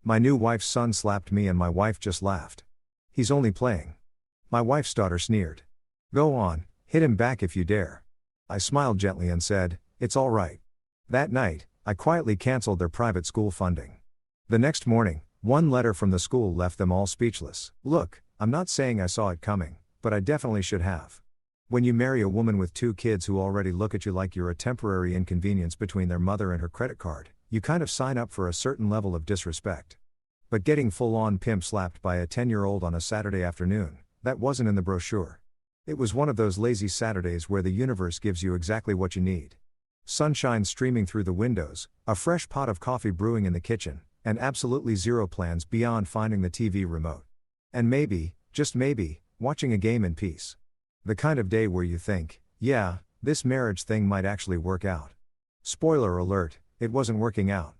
My new wife's son slapped me and my wife just laughed. He's only playing. My wife's daughter sneered. Go on, hit him back if you dare. I smiled gently and said, it's all right. That night, I quietly canceled their private school funding. The next morning, one letter from the school left them all speechless. Look, I'm not saying I saw it coming, but I definitely should have. When you marry a woman with 2 kids who already look at you like you're a temporary inconvenience between their mother and her credit card, you kind of sign up for a certain level of disrespect. But getting full-on pimp slapped by a 10-year-old on a Saturday afternoon, that wasn't in the brochure. It was one of those lazy Saturdays where the universe gives you exactly what you need. Sunshine streaming through the windows, a fresh pot of coffee brewing in the kitchen, and absolutely zero plans beyond finding the TV remote. And maybe, just maybe, watching a game in peace. The kind of day where you think, yeah, this marriage thing might actually work out. Spoiler alert, it wasn't working out.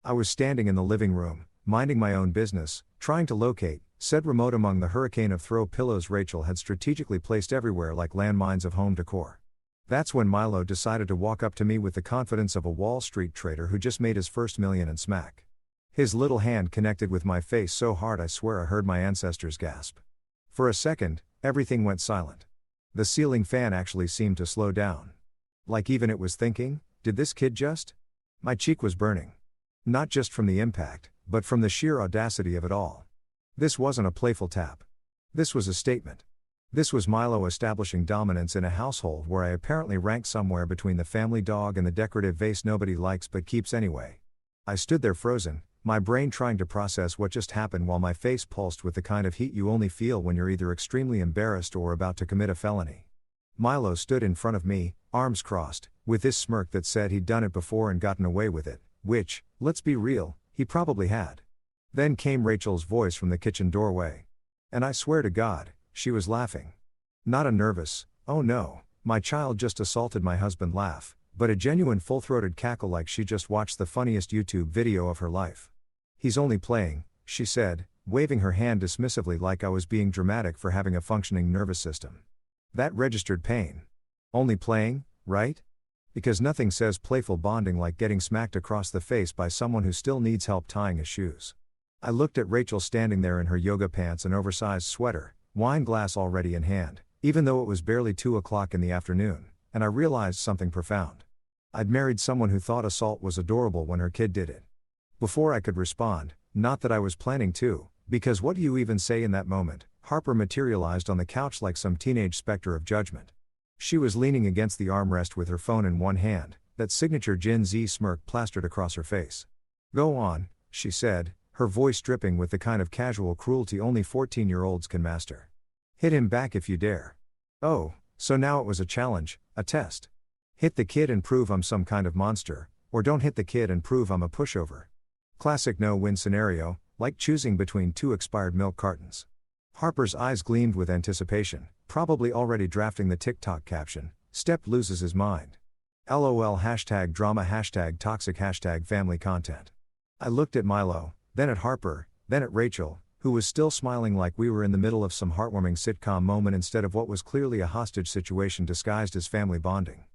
I was standing in the living room, minding my own business, trying to locate said remote among the hurricane of throw pillows Rachel had strategically placed everywhere like landmines of home decor. That's when Milo decided to walk up to me with the confidence of a Wall Street trader who just made his first million and smack. His little hand connected with my face so hard I swear I heard my ancestors gasp. For a second, everything went silent. The ceiling fan actually seemed to slow down. Like even it was thinking, did this kid just? My cheek was burning. Not just from the impact, but from the sheer audacity of it all. This wasn't a playful tap. This was a statement. This was Milo establishing dominance in a household where I apparently ranked somewhere between the family dog and the decorative vase nobody likes but keeps anyway. I stood there frozen, my brain trying to process what just happened while my face pulsed with the kind of heat you only feel when you're either extremely embarrassed or about to commit a felony. Milo stood in front of me, arms crossed, with this smirk that said he'd done it before and gotten away with it, which, let's be real, he probably had. Then came Rachel's voice from the kitchen doorway. And I swear to God, she was laughing. Not a nervous, oh no, my child just assaulted my husband laugh, but a genuine full-throated cackle like she just watched the funniest YouTube video of her life. He's only playing, she said, waving her hand dismissively like I was being dramatic for having a functioning nervous system. That registered pain. Only playing, right? Because nothing says playful bonding like getting smacked across the face by someone who still needs help tying his shoes. I looked at Rachel standing there in her yoga pants and oversized sweater, wine glass already in hand, even though it was barely 2 o'clock in the afternoon, and I realized something profound. I'd married someone who thought assault was adorable when her kid did it. Before I could respond, not that I was planning to, because what do you even say in that moment, Harper materialized on the couch like some teenage specter of judgment. She was leaning against the armrest with her phone in one hand, that signature Gen Z smirk plastered across her face. Go on, she said, her voice dripping with the kind of casual cruelty only 14-year-olds can master. Hit him back if you dare. Oh, so now it was a challenge, a test. Hit the kid and prove I'm some kind of monster, or don't hit the kid and prove I'm a pushover. Classic no-win scenario, like choosing between 2 expired milk cartons. Harper's eyes gleamed with anticipation, probably already drafting the TikTok caption, Step loses his mind. LOL #drama #toxic #family content. I looked at Milo, then at Harper, then at Rachel, who was still smiling like we were in the middle of some heartwarming sitcom moment instead of what was clearly a hostage situation disguised as family bonding.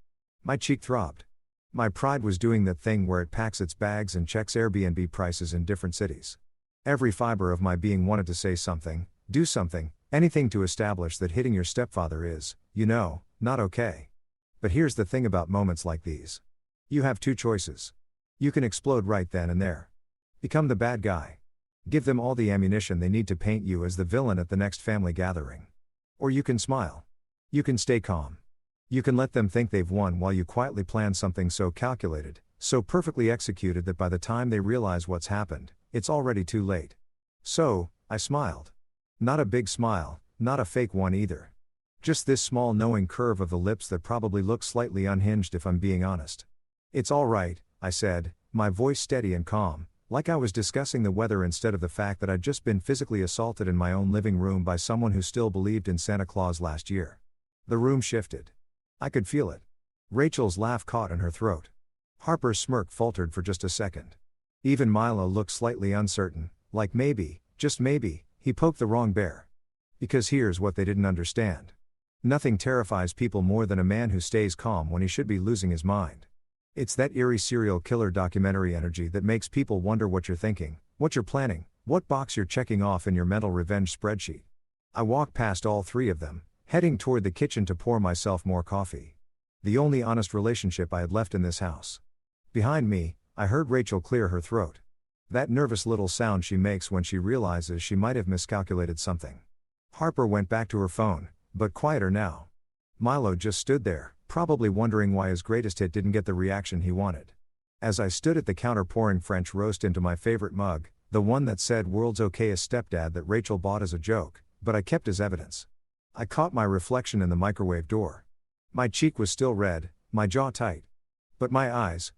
My cheek throbbed. My pride was doing that thing where it packs its bags and checks Airbnb prices in different cities. Every fiber of my being wanted to say something, do something, anything to establish that hitting your stepfather is, not okay. But here's the thing about moments like these. You have 2 choices. You can explode right then and there. Become the bad guy. Give them all the ammunition they need to paint you as the villain at the next family gathering. Or you can smile. You can stay calm. You can let them think they've won while you quietly plan something so calculated, so perfectly executed that by the time they realize what's happened, it's already too late. So, I smiled. Not a big smile, not a fake one either. Just this small knowing curve of the lips that probably looks slightly unhinged if I'm being honest. It's all right, I said, my voice steady and calm, like I was discussing the weather instead of the fact that I'd just been physically assaulted in my own living room by someone who still believed in Santa Claus last year. The room shifted. I could feel it. Rachel's laugh caught in her throat. Harper's smirk faltered for just a second. Even Milo looked slightly uncertain, like maybe, just maybe, he poked the wrong bear. Because here's what they didn't understand. Nothing terrifies people more than a man who stays calm when he should be losing his mind. It's that eerie serial killer documentary energy that makes people wonder what you're thinking, What you're planning, what box you're checking off in your mental revenge spreadsheet. I walked past all three of them, heading toward the kitchen to pour myself more coffee. The only honest relationship I had left in this house. Behind me, I heard Rachel clear her throat. That nervous little sound she makes when she realizes she might have miscalculated something. Harper went back to her phone, but quieter now. Milo just stood there, probably wondering why his greatest hit didn't get the reaction he wanted. As I stood at the counter pouring French roast into my favorite mug, the one that said "World's okayest stepdad" that Rachel bought as a joke, but I kept as evidence. I caught my reflection in the microwave door. My cheek was still red, my jaw tight. But my eyes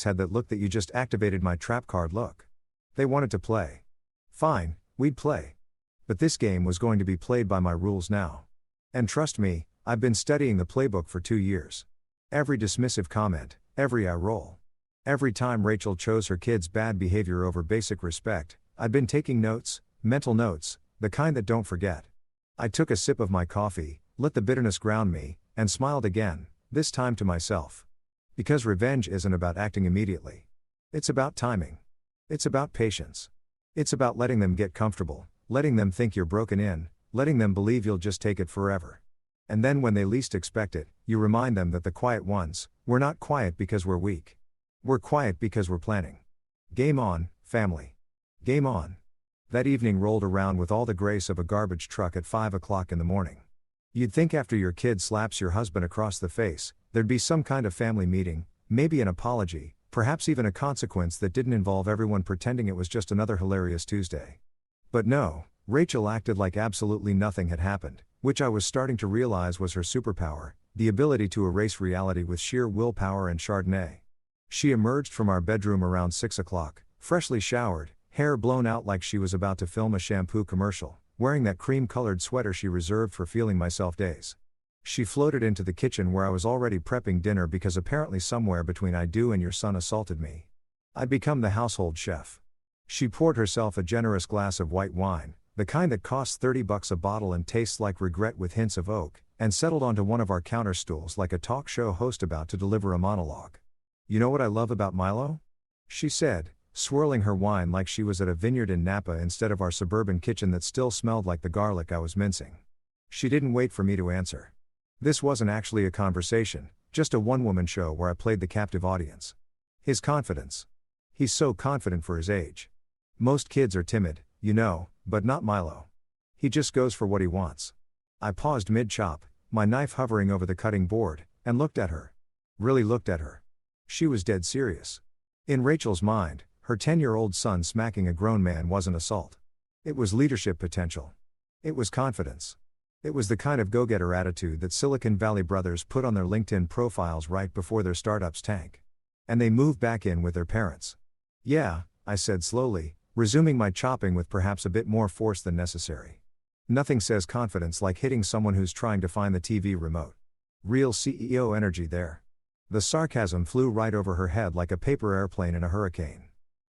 had that look that you just activated my trap card look. They wanted to play. Fine, we'd play. But this game was going to be played by my rules now. And trust me, I've been studying the playbook for 2 years. Every dismissive comment, every eye roll. Every time Rachel chose her kid's bad behavior over basic respect, I'd been taking notes, mental notes, the kind that don't forget. I took a sip of my coffee, let the bitterness ground me, and smiled again, this time to myself. Because revenge isn't about acting immediately. It's about timing. It's about patience. It's about letting them get comfortable, letting them think you're broken in, letting them believe you'll just take it forever. And then when they least expect it, you remind them that the quiet ones, we're not quiet because we're weak. We're quiet because we're planning. Game on, family. Game on. That evening rolled around with all the grace of a garbage truck at 5 o'clock in the morning. You'd think after your kid slaps your husband across the face, there'd be some kind of family meeting, maybe an apology, perhaps even a consequence that didn't involve everyone pretending it was just another hilarious Tuesday. But no, Rachel acted like absolutely nothing had happened, which I was starting to realize was her superpower, the ability to erase reality with sheer willpower and Chardonnay. She emerged from our bedroom around 6 o'clock, freshly showered, hair blown out like she was about to film a shampoo commercial, wearing that cream-colored sweater she reserved for feeling myself days. She floated into the kitchen where I was already prepping dinner because apparently somewhere between "I do" and "your son assaulted me." I'd become the household chef. She poured herself a generous glass of white wine, the kind that costs $30 a bottle and tastes like regret with hints of oak, and settled onto one of our counter stools like a talk show host about to deliver a monologue. "You know what I love about Milo?" she said, swirling her wine like she was at a vineyard in Napa instead of our suburban kitchen that still smelled like the garlic I was mincing. She didn't wait for me to answer. This wasn't actually a conversation, just a one-woman show where I played the captive audience. His confidence. He's so confident for his age. Most kids are timid, you know, but not Milo. He just goes for what he wants. I paused mid-chop, my knife hovering over the cutting board, and looked at her. Really looked at her. She was dead serious. In Rachel's mind, her 10-year-old son smacking a grown man wasn't assault. It was leadership potential. It was confidence. It was the kind of go-getter attitude that Silicon Valley brothers put on their LinkedIn profiles right before their startups tank. And they move back in with their parents. "Yeah," I said slowly, resuming my chopping with perhaps a bit more force than necessary. Nothing says confidence like hitting someone who's trying to find the TV remote. Real CEO energy there. The sarcasm flew right over her head like a paper airplane in a hurricane.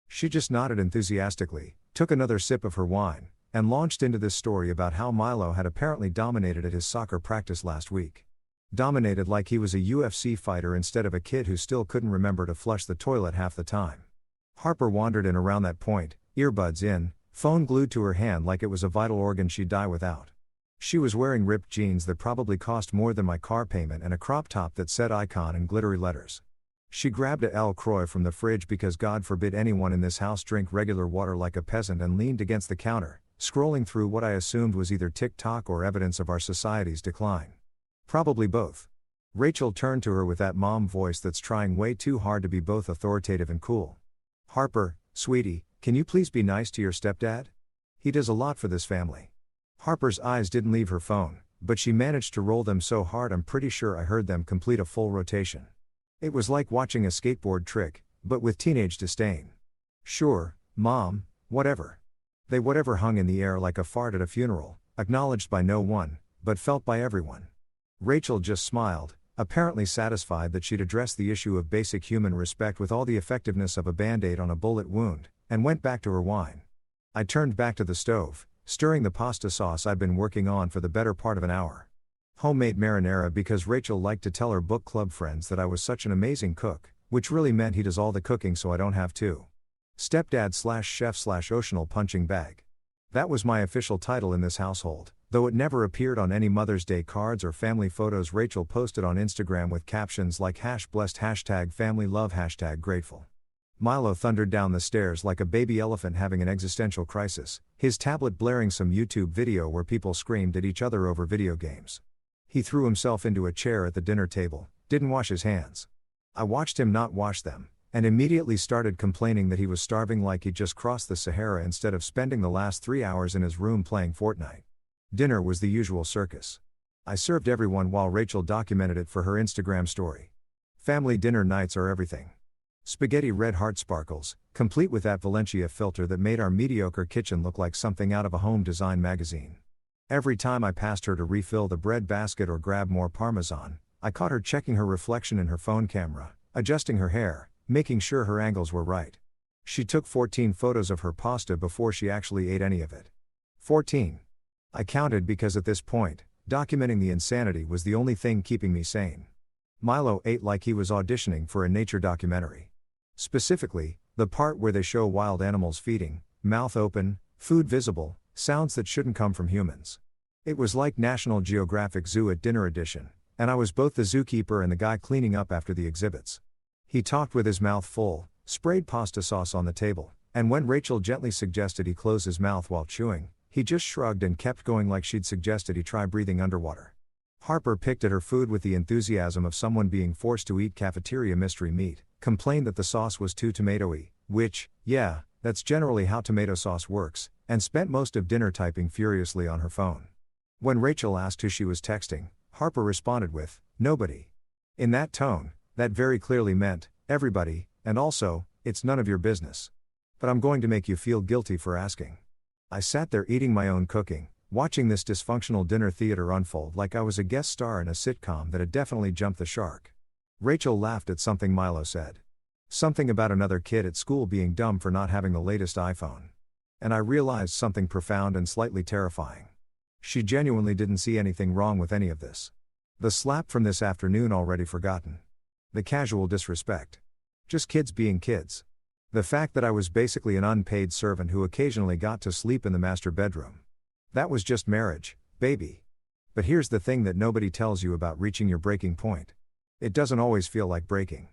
She just nodded enthusiastically, took another sip of her wine, and launched into this story about how Milo had apparently dominated at his soccer practice last week. Dominated like he was a UFC fighter instead of a kid who still couldn't remember to flush the toilet half the time. Harper wandered in around that point, earbuds in, phone glued to her hand like it was a vital organ she'd die without. She was wearing ripped jeans that probably cost more than my car payment and a crop top that said "Icon" in glittery letters. She grabbed a LaCroix from the fridge because God forbid anyone in this house drink regular water like a peasant, and leaned against the counter, scrolling through what I assumed was either TikTok or evidence of our society's decline. Probably both. Rachel turned to her with that mom voice that's trying way too hard to be both authoritative and cool. "Harper, sweetie, can you please be nice to your stepdad? He does a lot for this family." Harper's eyes didn't leave her phone, but she managed to roll them so hard I'm pretty sure I heard them complete a full rotation. It was like watching a skateboard trick, but with teenage disdain. "Sure, Mom, whatever." They whatever hung in the air like a fart at a funeral, acknowledged by no one, but felt by everyone. Rachel just smiled, apparently satisfied that she'd addressed the issue of basic human respect with all the effectiveness of a band-aid on a bullet wound, and went back to her wine. I turned back to the stove, stirring the pasta sauce I'd been working on for the better part of an hour. Homemade marinara because Rachel liked to tell her book club friends that I was such an amazing cook, which really meant he does all the cooking so I don't have to. Stepdad/chef/oceanal punching bag. That was my official title in this household, though it never appeared on any Mother's Day cards or family photos Rachel posted on Instagram with captions like #blessed, #family love, #grateful. Milo thundered down the stairs like a baby elephant having an existential crisis, his tablet blaring some YouTube video where people screamed at each other over video games. He threw himself into a chair at the dinner table, didn't wash his hands. I watched him not wash them, and immediately started complaining that he was starving like he'd just crossed the Sahara instead of spending the last 3 hours in his room playing Fortnite. Dinner was the usual circus. I served everyone while Rachel documented it for her Instagram story. Family dinner nights are everything. Spaghetti red heart sparkles, complete with that Valencia filter that made our mediocre kitchen look like something out of a home design magazine. Every time I passed her to refill the bread basket or grab more Parmesan, I caught her checking her reflection in her phone camera, adjusting her hair, making sure her angles were right. She took 14 photos of her pasta before she actually ate any of it. 14. I counted because at this point, documenting the insanity was the only thing keeping me sane. Milo ate like he was auditioning for a nature documentary. Specifically, the part where they show wild animals feeding, mouth open, food visible, sounds that shouldn't come from humans. It was like National Geographic Zoo at dinner edition, and I was both the zookeeper and the guy cleaning up after the exhibits. He talked with his mouth full, sprayed pasta sauce on the table, and when Rachel gently suggested he close his mouth while chewing, he just shrugged and kept going like she'd suggested he try breathing underwater. Harper picked at her food with the enthusiasm of someone being forced to eat cafeteria mystery meat, complained that the sauce was too tomatoey, which, yeah, that's generally how tomato sauce works, and spent most of dinner typing furiously on her phone. When Rachel asked who she was texting, Harper responded with, "Nobody." In that tone, that very clearly meant, everybody, and also, it's none of your business. But I'm going to make you feel guilty for asking. I sat there eating my own cooking, watching this dysfunctional dinner theater unfold like I was a guest star in a sitcom that had definitely jumped the shark. Rachel laughed at something Milo said. Something about another kid at school being dumb for not having the latest iPhone. And I realized something profound and slightly terrifying. She genuinely didn't see anything wrong with any of this. The slap from this afternoon already forgotten. The casual disrespect. Just kids being kids. The fact that I was basically an unpaid servant who occasionally got to sleep in the master bedroom. That was just marriage, baby. But here's the thing that nobody tells you about reaching your breaking point. It doesn't always feel like breaking.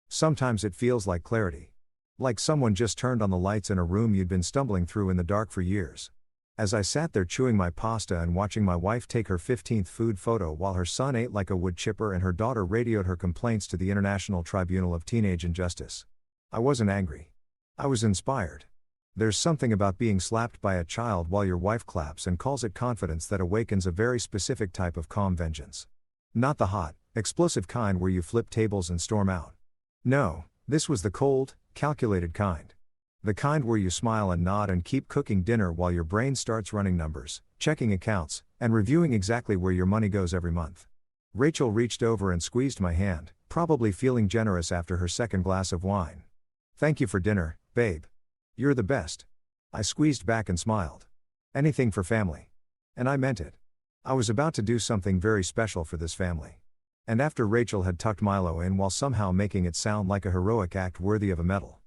Sometimes it feels like clarity. Like someone just turned on the lights in a room you'd been stumbling through in the dark for years. As I sat there chewing my pasta and watching my wife take her 15th food photo while her son ate like a wood chipper and her daughter radioed her complaints to the International Tribunal of Teenage Injustice, I wasn't angry. I was inspired. There's something about being slapped by a child while your wife claps and calls it confidence that awakens a very specific type of calm vengeance. Not the hot, explosive kind where you flip tables and storm out. No, this was the cold, calculated kind. The kind where you smile and nod and keep cooking dinner while your brain starts running numbers, checking accounts, and reviewing exactly where your money goes every month. Rachel reached over and squeezed my hand, probably feeling generous after her second glass of wine. "Thank you for dinner, babe. You're the best." I squeezed back and smiled. Anything for family. And I meant it. I was about to do something very special for this family. And after Rachel had tucked Milo in while somehow making it sound like a heroic act worthy of a medal.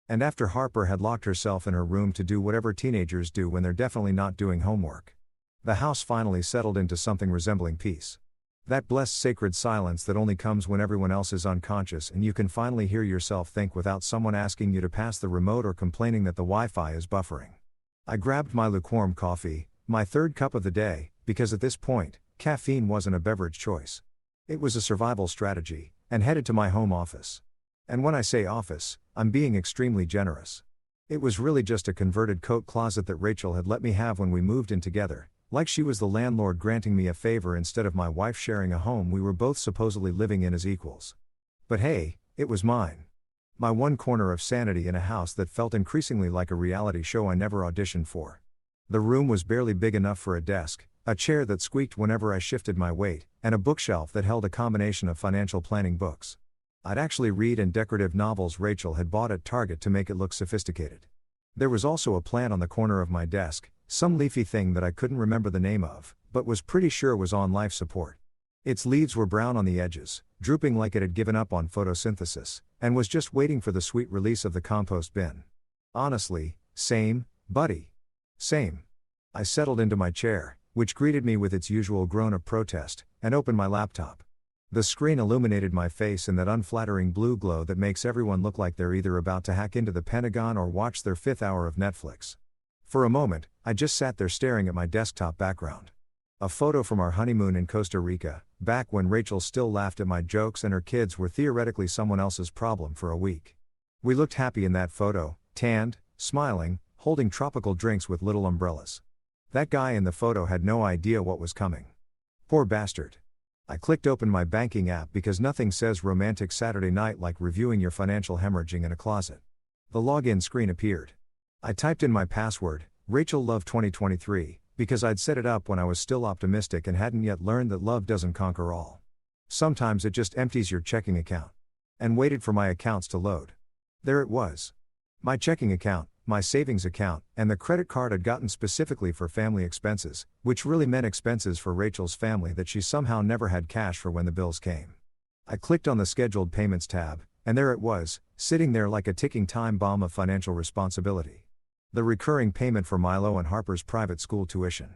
And after Harper had locked herself in her room to do whatever teenagers do when they're definitely not doing homework. The house finally settled into something resembling peace. That blessed sacred silence that only comes when everyone else is unconscious and you can finally hear yourself think without someone asking you to pass the remote or complaining that the Wi-Fi is buffering. I grabbed my lukewarm coffee, my third cup of the day, because at this point, caffeine wasn't a beverage choice. It was a survival strategy, and headed to my home office. And when I say office, I'm being extremely generous. It was really just a converted coat closet that Rachel had let me have when we moved in together, like she was the landlord granting me a favor instead of my wife sharing a home we were both supposedly living in as equals. But hey, it was mine. My one corner of sanity in a house that felt increasingly like a reality show I never auditioned for. The room was barely big enough for a desk, a chair that squeaked whenever I shifted my weight, and a bookshelf that held a combination of financial planning books. I'd actually read and decorative novels Rachel had bought at Target to make it look sophisticated. There was also a plant on the corner of my desk, some leafy thing that I couldn't remember the name of, but was pretty sure was on life support. Its leaves were brown on the edges, drooping like it had given up on photosynthesis, and was just waiting for the sweet release of the compost bin. Honestly, same, buddy. Same. I settled into my chair, which greeted me with its usual groan of protest, and opened my laptop. The screen illuminated my face in that unflattering blue glow that makes everyone look like they're either about to hack into the Pentagon or watch their 5th hour of Netflix. For a moment, I just sat there staring at my desktop background. A photo from our honeymoon in Costa Rica, back when Rachel still laughed at my jokes and her kids were theoretically someone else's problem for a week. We looked happy in that photo, tanned, smiling, holding tropical drinks with little umbrellas. That guy in the photo had no idea what was coming. Poor bastard. I clicked open my banking app because nothing says romantic Saturday night like reviewing your financial hemorrhaging in a closet. The login screen appeared. I typed in my password, Rachel Love 2023, because I'd set it up when I was still optimistic and hadn't yet learned that love doesn't conquer all. Sometimes it just empties your checking account. And waited for my accounts to load. There it was. My checking account, my savings account, and the credit card I'd gotten specifically for family expenses, which really meant expenses for Rachel's family that she somehow never had cash for when the bills came. I clicked on the Scheduled Payments tab, and there it was, sitting there like a ticking time bomb of financial responsibility. The recurring payment for Milo and Harper's private school tuition.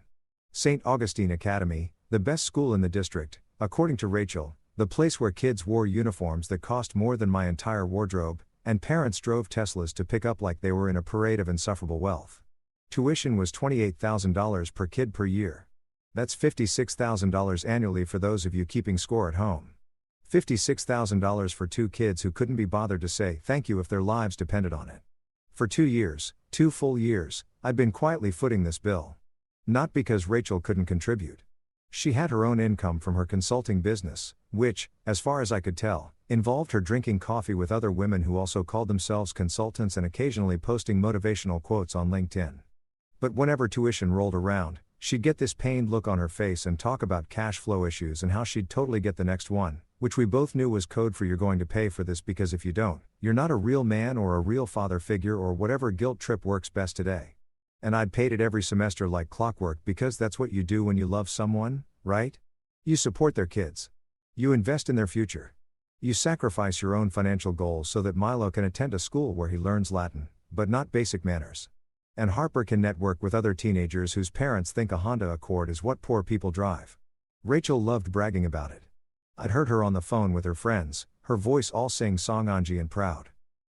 St. Augustine Academy, the best school in the district, according to Rachel, the place where kids wore uniforms that cost more than my entire wardrobe, and parents drove Teslas to pick up like they were in a parade of insufferable wealth. Tuition was $28,000 per kid per year. That's $56,000 annually for those of you keeping score at home. $56,000 for 2 kids who couldn't be bothered to say thank you if their lives depended on it. For 2 years, 2 full years, I'd been quietly footing this bill. Not because Rachel couldn't contribute. She had her own income from her consulting business, which, as far as I could tell, involved her drinking coffee with other women who also called themselves consultants and occasionally posting motivational quotes on LinkedIn. But whenever tuition rolled around, she'd get this pained look on her face and talk about cash flow issues and how she'd totally get the next one, which we both knew was code for you're going to pay for this because if you don't, you're not a real man or a real father figure or whatever guilt trip works best today. And I'd paid it every semester like clockwork because that's what you do when you love someone, right? You support their kids. You invest in their future. You sacrifice your own financial goals so that Milo can attend a school where he learns Latin, but not basic manners. And Harper can network with other teenagers whose parents think a Honda Accord is what poor people drive. Rachel loved bragging about it. I'd heard her on the phone with her friends, her voice all sing-songy and proud.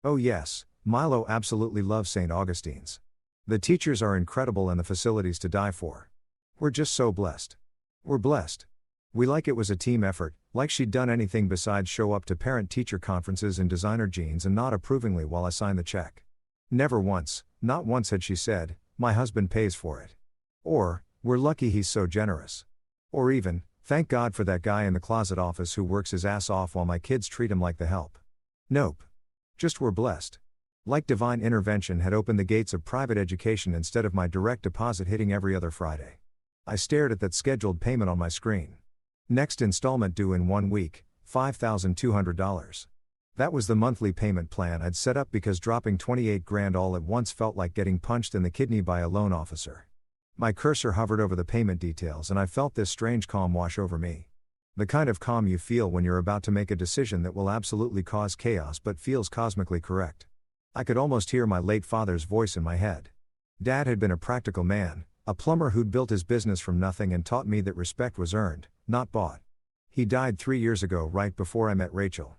Oh yes, Milo absolutely loves St. Augustine's. The teachers are incredible and the facilities to die for. We're just so blessed. We're blessed. We like it was a team effort, like she'd done anything besides show up to parent-teacher conferences in designer jeans and nod approvingly while I signed the check. Never once, not once had she said, my husband pays for it. Or, we're lucky he's so generous. Or even, thank God for that guy in the closet office who works his ass off while my kids treat him like the help. Nope. Just we're blessed. Like divine intervention had opened the gates of private education instead of my direct deposit hitting every other Friday. I stared at that scheduled payment on my screen. Next installment due in 1 week, $5,200. That was the monthly payment plan I'd set up because dropping $28,000 all at once felt like getting punched in the kidney by a loan officer. My cursor hovered over the payment details and I felt this strange calm wash over me. The kind of calm you feel when you're about to make a decision that will absolutely cause chaos but feels cosmically correct. I could almost hear my late father's voice in my head. Dad had been a practical man, a plumber who'd built his business from nothing and taught me that respect was earned, not bought. He died 3 years ago right before I met Rachel.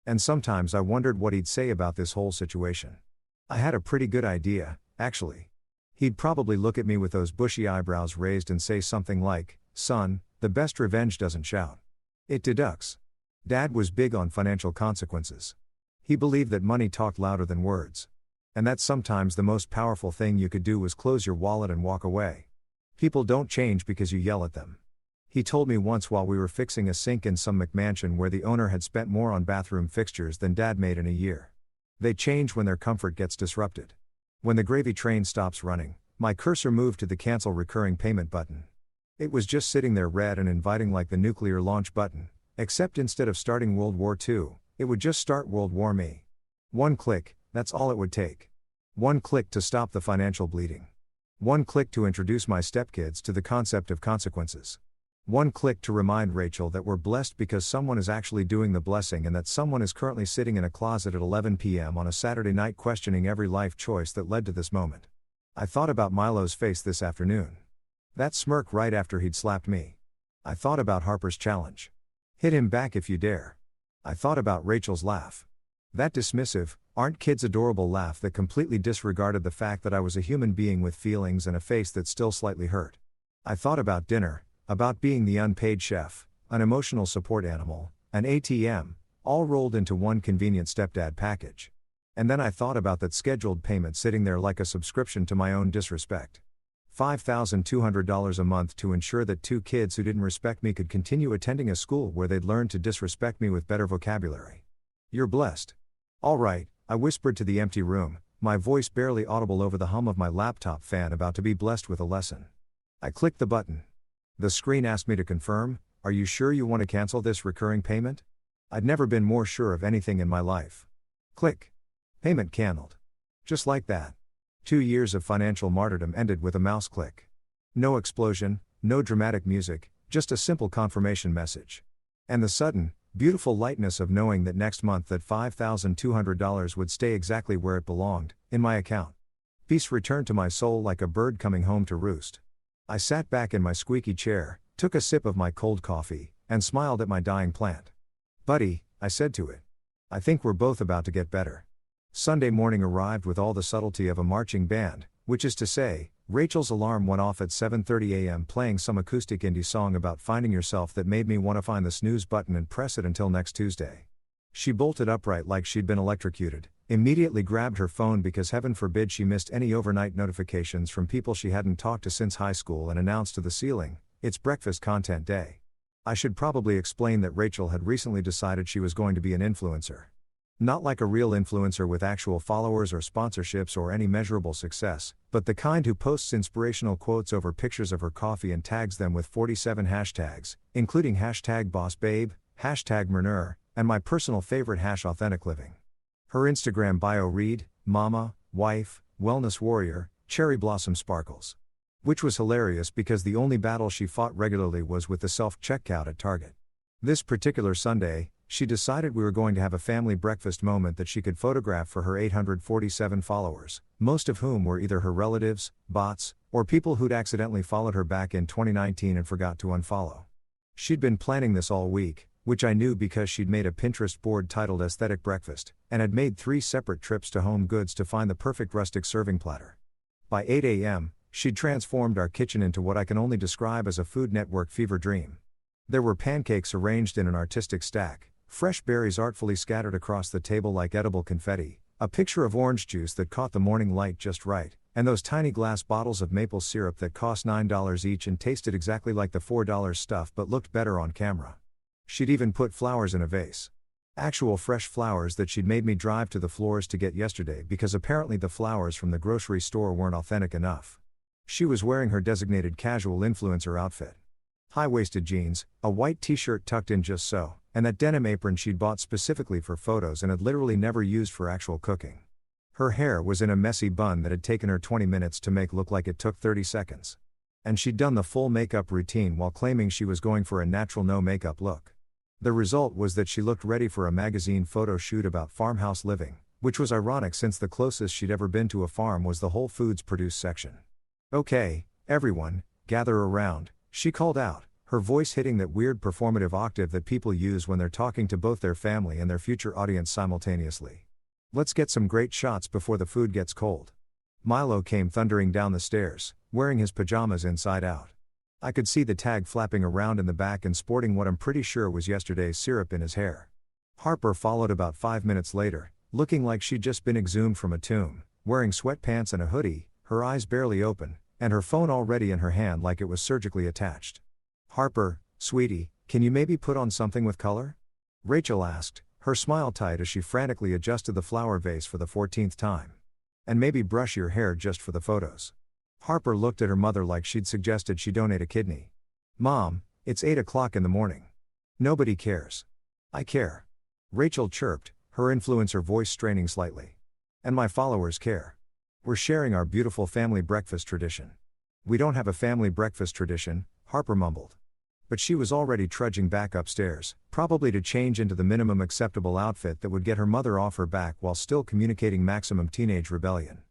And sometimes I wondered what he'd say about this whole situation. I had a pretty good idea, actually. He'd probably look at me with those bushy eyebrows raised and say something like, son, the best revenge doesn't shout. It deducts. Dad was big on financial consequences. He believed that money talked louder than words. And that sometimes the most powerful thing you could do was close your wallet and walk away. People don't change because you yell at them. He told me once while we were fixing a sink in some McMansion where the owner had spent more on bathroom fixtures than Dad made in a year. They change when their comfort gets disrupted. When the gravy train stops running, my cursor moved to the cancel recurring payment button. It was just sitting there red and inviting like the nuclear launch button, except instead of starting World War II, it would just start World War Me. 1 click, that's all it would take. 1 click to stop the financial bleeding. 1 click to introduce my stepkids to the concept of consequences. One click to remind Rachel that we're blessed because someone is actually doing the blessing and that someone is currently sitting in a closet at 11 p.m. on a Saturday night questioning every life choice that led to this moment. I thought about Milo's face this afternoon. That smirk right after he'd slapped me. I thought about Harper's challenge. Hit him back if you dare. I thought about Rachel's laugh. That dismissive, aren't kids adorable laugh that completely disregarded the fact that I was a human being with feelings and a face that still slightly hurt. I thought about dinner, about being the unpaid chef, an emotional support animal, an ATM, all rolled into one convenient stepdad package. And then I thought about that scheduled payment sitting there like a subscription to my own disrespect. $5,200 a month to ensure that two kids who didn't respect me could continue attending a school where they'd learn to disrespect me with better vocabulary. You're blessed. All right, I whispered to the empty room, my voice barely audible over the hum of my laptop fan about to be blessed with a lesson. I clicked the button. The screen asked me to confirm, "Are you sure you want to cancel this recurring payment?" I'd never been more sure of anything in my life. Click. Payment canceled. Just like that. 2 years of financial martyrdom ended with a mouse click. No explosion, no dramatic music, just a simple confirmation message. And the sudden, beautiful lightness of knowing that next month that $5,200 would stay exactly where it belonged, in my account. Peace returned to my soul like a bird coming home to roost. I sat back in my squeaky chair, took a sip of my cold coffee, and smiled at my dying plant. "Buddy," I said to it. "I think we're both about to get better." Sunday morning arrived with all the subtlety of a marching band, which is to say, Rachel's alarm went off at 7:30 a.m. playing some acoustic indie song about finding yourself that made me want to find the snooze button and press it until next Tuesday. She bolted upright like she'd been electrocuted, immediately grabbed her phone because heaven forbid she missed any overnight notifications from people she hadn't talked to since high school and announced to the ceiling, "It's breakfast content day." I should probably explain that Rachel had recently decided she was going to be an influencer. Not like a real influencer with actual followers or sponsorships or any measurable success, but the kind who posts inspirational quotes over pictures of her coffee and tags them with 47 hashtags, including #bossbabe, #Merneur, and my personal favorite #authenticliving. Her Instagram bio read, "Mama, wife, wellness warrior, cherry blossom sparkles." Which was hilarious because the only battle she fought regularly was with the self-checkout at Target. This particular Sunday, she decided we were going to have a family breakfast moment that she could photograph for her 847 followers, most of whom were either her relatives, bots, or people who'd accidentally followed her back in 2019 and forgot to unfollow. She'd been planning this all week, which I knew because she'd made a Pinterest board titled Aesthetic Breakfast, and had made 3 separate trips to Home Goods to find the perfect rustic serving platter. By 8 a.m., she'd transformed our kitchen into what I can only describe as a Food Network fever dream. There were pancakes arranged in an artistic stack, fresh berries artfully scattered across the table like edible confetti, a picture of orange juice that caught the morning light just right, and those tiny glass bottles of maple syrup that cost $9 each and tasted exactly like the $4 stuff but looked better on camera. She'd even put flowers in a vase. Actual fresh flowers that she'd made me drive to the floors to get yesterday because apparently the flowers from the grocery store weren't authentic enough. She was wearing her designated casual influencer outfit. High-waisted jeans, a white t-shirt tucked in just so, and that denim apron she'd bought specifically for photos and had literally never used for actual cooking. Her hair was in a messy bun that had taken her 20 minutes to make look like it took 30 seconds. And she'd done the full makeup routine while claiming she was going for a natural no-makeup look. The result was that she looked ready for a magazine photo shoot about farmhouse living, which was ironic since the closest she'd ever been to a farm was the Whole Foods produce section. "Okay, everyone, gather around," she called out, her voice hitting that weird performative octave that people use when they're talking to both their family and their future audience simultaneously. "Let's get some great shots before the food gets cold." Milo came thundering down the stairs, wearing his pajamas inside out. I could see the tag flapping around in the back and sporting what I'm pretty sure was yesterday's syrup in his hair. Harper followed about 5 minutes later, looking like she'd just been exhumed from a tomb, wearing sweatpants and a hoodie, her eyes barely open, and her phone already in her hand like it was surgically attached. "Harper, sweetie, can you maybe put on something with color?" Rachel asked, her smile tight as she frantically adjusted the flower vase for the 14th time. "And maybe brush your hair just for the photos." Harper looked at her mother like she'd suggested she donate a kidney. "Mom, it's 8 o'clock in the morning. Nobody cares." "I care." Rachel chirped, her influencer voice straining slightly. "And my followers care. We're sharing our beautiful family breakfast tradition." "We don't have a family breakfast tradition," Harper mumbled. But she was already trudging back upstairs, probably to change into the minimum acceptable outfit that would get her mother off her back while still communicating maximum teenage rebellion.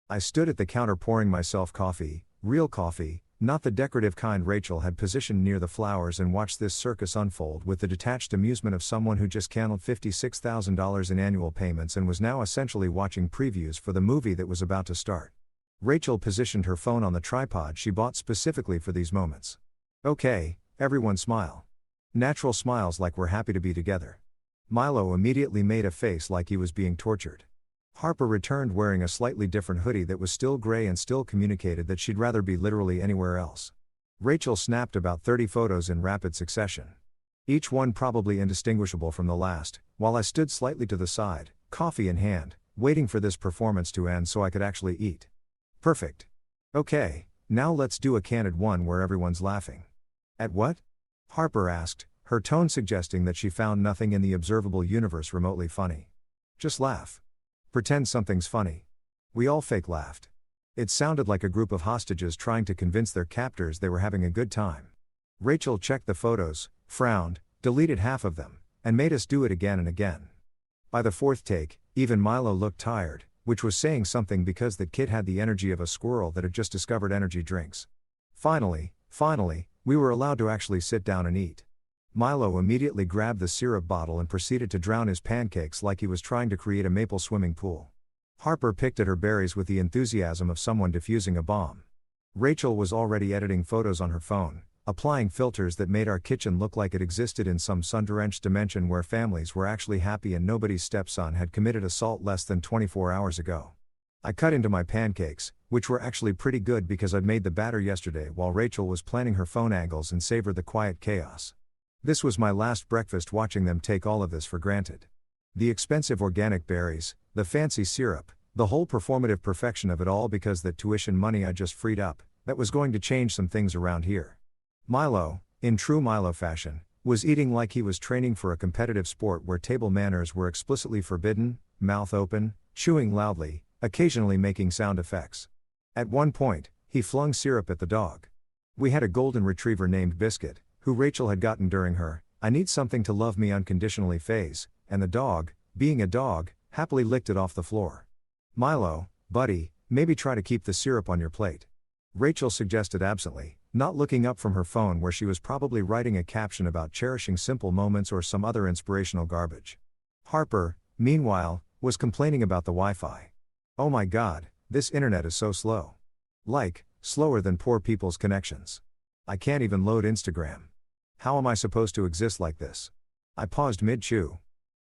I stood at the counter pouring myself coffee, real coffee, not the decorative kind Rachel had positioned near the flowers, and watched this circus unfold with the detached amusement of someone who just canceled $56,000 in annual payments and was now essentially watching previews for the movie that was about to start. Rachel positioned her phone on the tripod she bought specifically for these moments. Okay, everyone smile. Natural smiles like we're happy to be together. Milo immediately made a face like he was being tortured. Harper returned wearing a slightly different hoodie that was still gray and still communicated that she'd rather be literally anywhere else. Rachel snapped about 30 photos in rapid succession. Each one probably indistinguishable from the last, while I stood slightly to the side, coffee in hand, waiting for this performance to end so I could actually eat. Perfect. Okay, now let's do a candid one where everyone's laughing. At what? Harper asked, her tone suggesting that she found nothing in the observable universe remotely funny. Just laugh. Pretend something's funny. We all fake laughed. It sounded like a group of hostages trying to convince their captors they were having a good time. Rachel checked the photos, frowned, deleted half of them, and made us do it again and again. By the fourth take, even Milo looked tired, which was saying something because that kid had the energy of a squirrel that had just discovered energy drinks. Finally, we were allowed to actually sit down and eat. Milo immediately grabbed the syrup bottle and proceeded to drown his pancakes like he was trying to create a maple swimming pool. Harper picked at her berries with the enthusiasm of someone defusing a bomb. Rachel was already editing photos on her phone, applying filters that made our kitchen look like it existed in some sun-drenched dimension where families were actually happy and nobody's stepson had committed assault less than 24 hours ago. I cut into my pancakes, which were actually pretty good because I'd made the batter yesterday while Rachel was planning her phone angles and savored the quiet chaos. This was my last breakfast watching them take all of this for granted. The expensive organic berries, the fancy syrup, the whole performative perfection of it all because that tuition money I just freed up, that was going to change some things around here. Milo, in true Milo fashion, was eating like he was training for a competitive sport where table manners were explicitly forbidden, mouth open, chewing loudly, occasionally making sound effects. At one point, he flung syrup at the dog. We had a golden retriever named Biscuit, who Rachel had gotten during her "I need something to love me unconditionally" phase, and the dog, being a dog, happily licked it off the floor. Milo, buddy, maybe try to keep the syrup on your plate. Rachel suggested absently, not looking up from her phone where she was probably writing a caption about cherishing simple moments or some other inspirational garbage. Harper, meanwhile, was complaining about the Wi-Fi. Oh my god, this internet is so slow. Like, slower than poor people's connections. I can't even load Instagram. How am I supposed to exist like this? I paused mid-chew.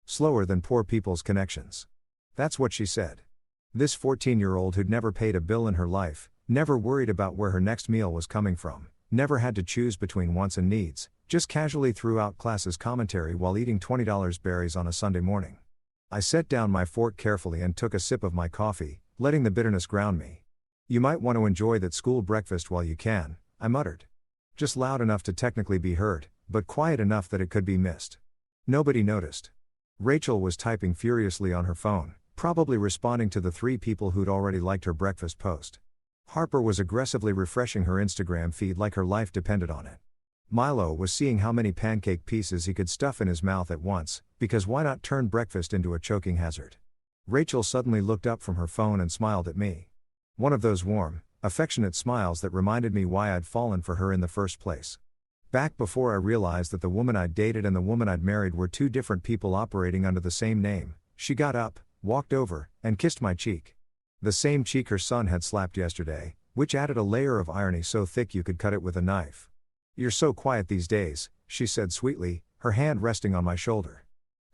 Slower than poor people's connections. That's what she said. This 14-year-old who'd never paid a bill in her life, never worried about where her next meal was coming from, never had to choose between wants and needs, just casually threw out class's commentary while eating $20 berries on a Sunday morning. I set down my fork carefully and took a sip of my coffee, letting the bitterness ground me. You might want to enjoy that school breakfast while you can, I muttered. Just loud enough to technically be heard, but quiet enough that it could be missed. Nobody noticed. Rachel was typing furiously on her phone, probably responding to the 3 people who'd already liked her breakfast post. Harper was aggressively refreshing her Instagram feed like her life depended on it. Milo was seeing how many pancake pieces he could stuff in his mouth at once, because why not turn breakfast into a choking hazard? Rachel suddenly looked up from her phone and smiled at me. One of those warm, affectionate smiles that reminded me why I'd fallen for her in the first place. Back before I realized that the woman I'd dated and the woman I'd married were 2 different people operating under the same name, she got up, walked over, and kissed my cheek. The same cheek her son had slapped yesterday, which added a layer of irony so thick you could cut it with a knife. "You're so quiet these days," she said sweetly, her hand resting on my shoulder.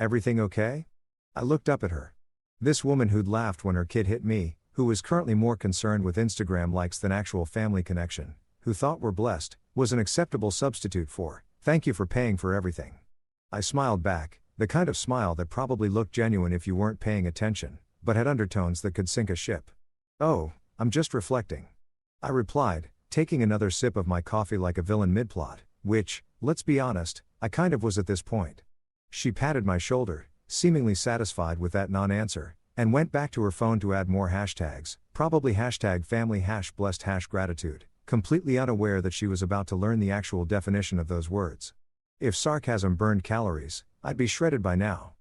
"Everything okay?" I looked up at her. This woman who'd laughed when her kid hit me, who was currently more concerned with Instagram likes than actual family connection, who thought we're blessed, was an acceptable substitute for, "Thank you for paying for everything." I smiled back, the kind of smile that probably looked genuine if you weren't paying attention, but had undertones that could sink a ship. "Oh, I'm just reflecting," I replied, taking another sip of my coffee like a villain mid-plot, which, let's be honest, I kind of was at this point. She patted my shoulder, seemingly satisfied with that non-answer, and went back to her phone to add more hashtags, probably #family #blessed #gratitude, completely unaware that she was about to learn the actual definition of those words. If sarcasm burned calories, I'd be shredded by now.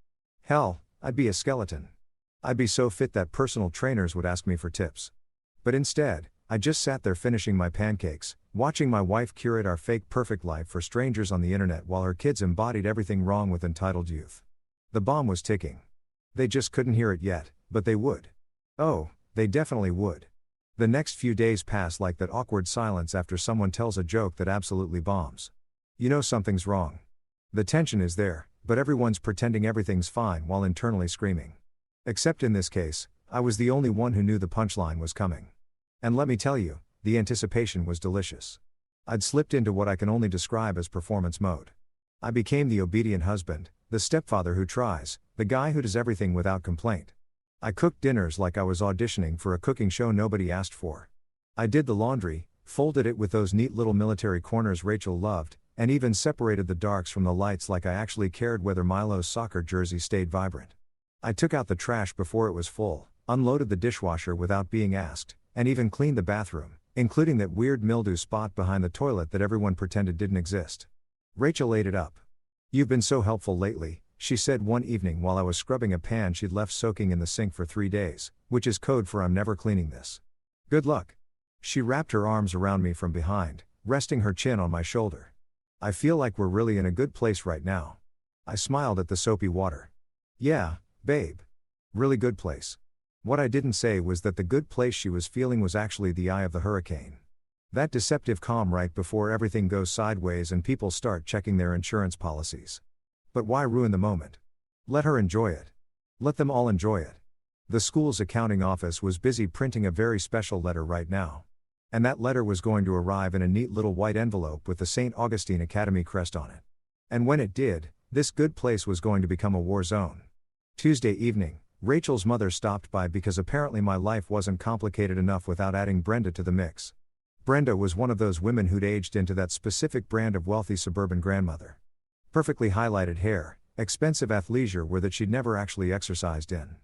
Hell, I'd be a skeleton. I'd be so fit that personal trainers would ask me for tips. But instead, I just sat there finishing my pancakes, watching my wife curate our fake perfect life for strangers on the internet while her kids embodied everything wrong with entitled youth. The bomb was ticking. They just couldn't hear it yet, but they would. Oh, they definitely would. The next few days pass like that awkward silence after someone tells a joke that absolutely bombs. You know something's wrong. The tension is there, but everyone's pretending everything's fine while internally screaming. Except in this case, I was the only one who knew the punchline was coming. And let me tell you, the anticipation was delicious. I'd slipped into what I can only describe as performance mode. I became the obedient husband, the stepfather who tries, the guy who does everything without complaint. I cooked dinners like I was auditioning for a cooking show nobody asked for. I did the laundry, folded it with those neat little military corners Rachel loved, and even separated the darks from the lights like I actually cared whether Milo's soccer jersey stayed vibrant. I took out the trash before it was full, unloaded the dishwasher without being asked, and even cleaned the bathroom, including that weird mildew spot behind the toilet that everyone pretended didn't exist. Rachel ate it up. "You've been so helpful lately," she said one evening while I was scrubbing a pan she'd left soaking in the sink for 3 days, which is code for "I'm never cleaning this." "Good luck." She wrapped her arms around me from behind, resting her chin on my shoulder. "I feel like we're really in a good place right now." I smiled at the soapy water. "Yeah, babe. Really good place." What I didn't say was that the good place she was feeling was actually the eye of the hurricane. That deceptive calm right before everything goes sideways and people start checking their insurance policies. But why ruin the moment? Let her enjoy it. Let them all enjoy it. The school's accounting office was busy printing a very special letter right now. And that letter was going to arrive in a neat little white envelope with the St. Augustine Academy crest on it. And when it did, this good place was going to become a war zone. Tuesday evening, Rachel's mother stopped by because apparently my life wasn't complicated enough without adding Brenda to the mix. Brenda was one of those women who'd aged into that specific brand of wealthy suburban grandmother. Perfectly highlighted hair, expensive athleisure wear that she'd never actually exercised in.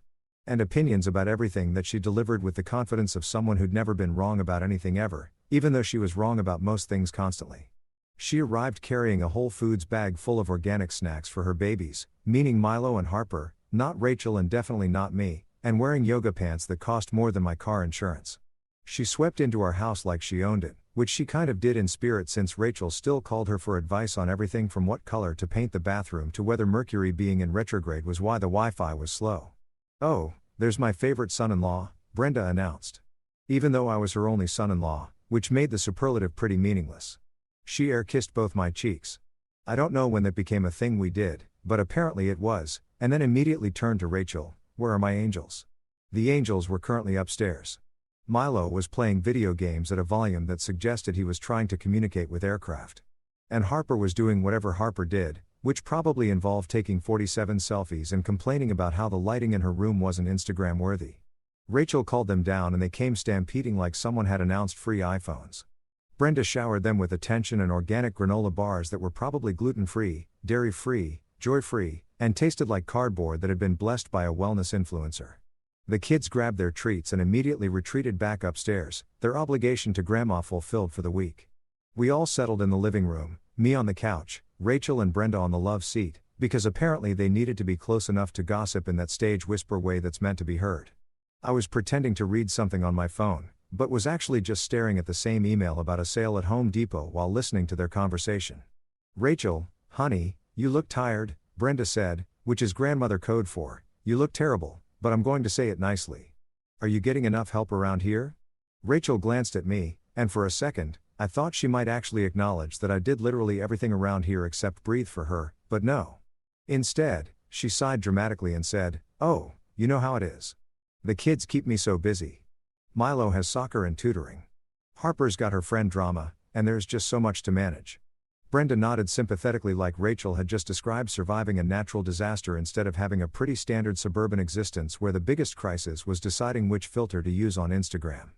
And opinions about everything that she delivered with the confidence of someone who'd never been wrong about anything ever, even though she was wrong about most things constantly. She arrived carrying a Whole Foods bag full of organic snacks for her babies, meaning Milo and Harper, not Rachel and definitely not me, and wearing yoga pants that cost more than my car insurance. She swept into our house like she owned it, which she kind of did in spirit since Rachel still called her for advice on everything from what color to paint the bathroom to whether Mercury being in retrograde was why the Wi-Fi was slow. "Oh, there's my favorite son-in-law," Brenda announced. Even though I was her only son-in-law, which made the superlative pretty meaningless. She air-kissed both my cheeks. I don't know when that became a thing we did, but apparently it was, and then immediately turned to Rachel. "Where are my angels?" The angels were currently upstairs. Milo was playing video games at a volume that suggested he was trying to communicate with aircraft. And Harper was doing whatever Harper did, which probably involved taking 47 selfies and complaining about how the lighting in her room wasn't Instagram worthy. Rachel called them down and they came stampeding like someone had announced free iPhones. Brenda showered them with attention and organic granola bars that were probably gluten-free, dairy-free, joy-free, and tasted like cardboard that had been blessed by a wellness influencer. The kids grabbed their treats and immediately retreated back upstairs, their obligation to Grandma fulfilled for the week. We all settled in the living room, me on the couch, Rachel and Brenda on the love seat, because apparently they needed to be close enough to gossip in that stage whisper way that's meant to be heard. I was pretending to read something on my phone, but was actually just staring at the same email about a sale at Home Depot while listening to their conversation. "Rachel, honey, you look tired," Brenda said, which is grandmother code for, "You look terrible, but I'm going to say it nicely. Are you getting enough help around here?" Rachel glanced at me, and for a second, I thought she might actually acknowledge that I did literally everything around here except breathe for her, but no. Instead, she sighed dramatically and said, "Oh, you know how it is. The kids keep me so busy. Milo has soccer and tutoring. Harper's got her friend drama, and there's just so much to manage." Brenda nodded sympathetically like Rachel had just described surviving a natural disaster instead of having a pretty standard suburban existence where the biggest crisis was deciding which filter to use on Instagram.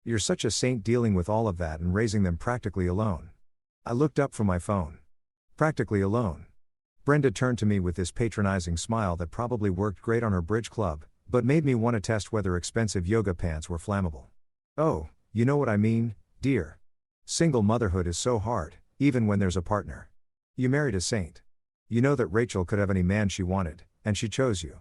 "You're such a saint dealing with all of that and raising them practically alone." I looked up from my phone. "Practically alone." Brenda turned to me with this patronizing smile that probably worked great on her bridge club, but made me want to test whether expensive yoga pants were flammable. "Oh, you know what I mean, dear. Single motherhood is so hard, even when there's a partner. You married a saint. You know that Rachel could have any man she wanted, and she chose you.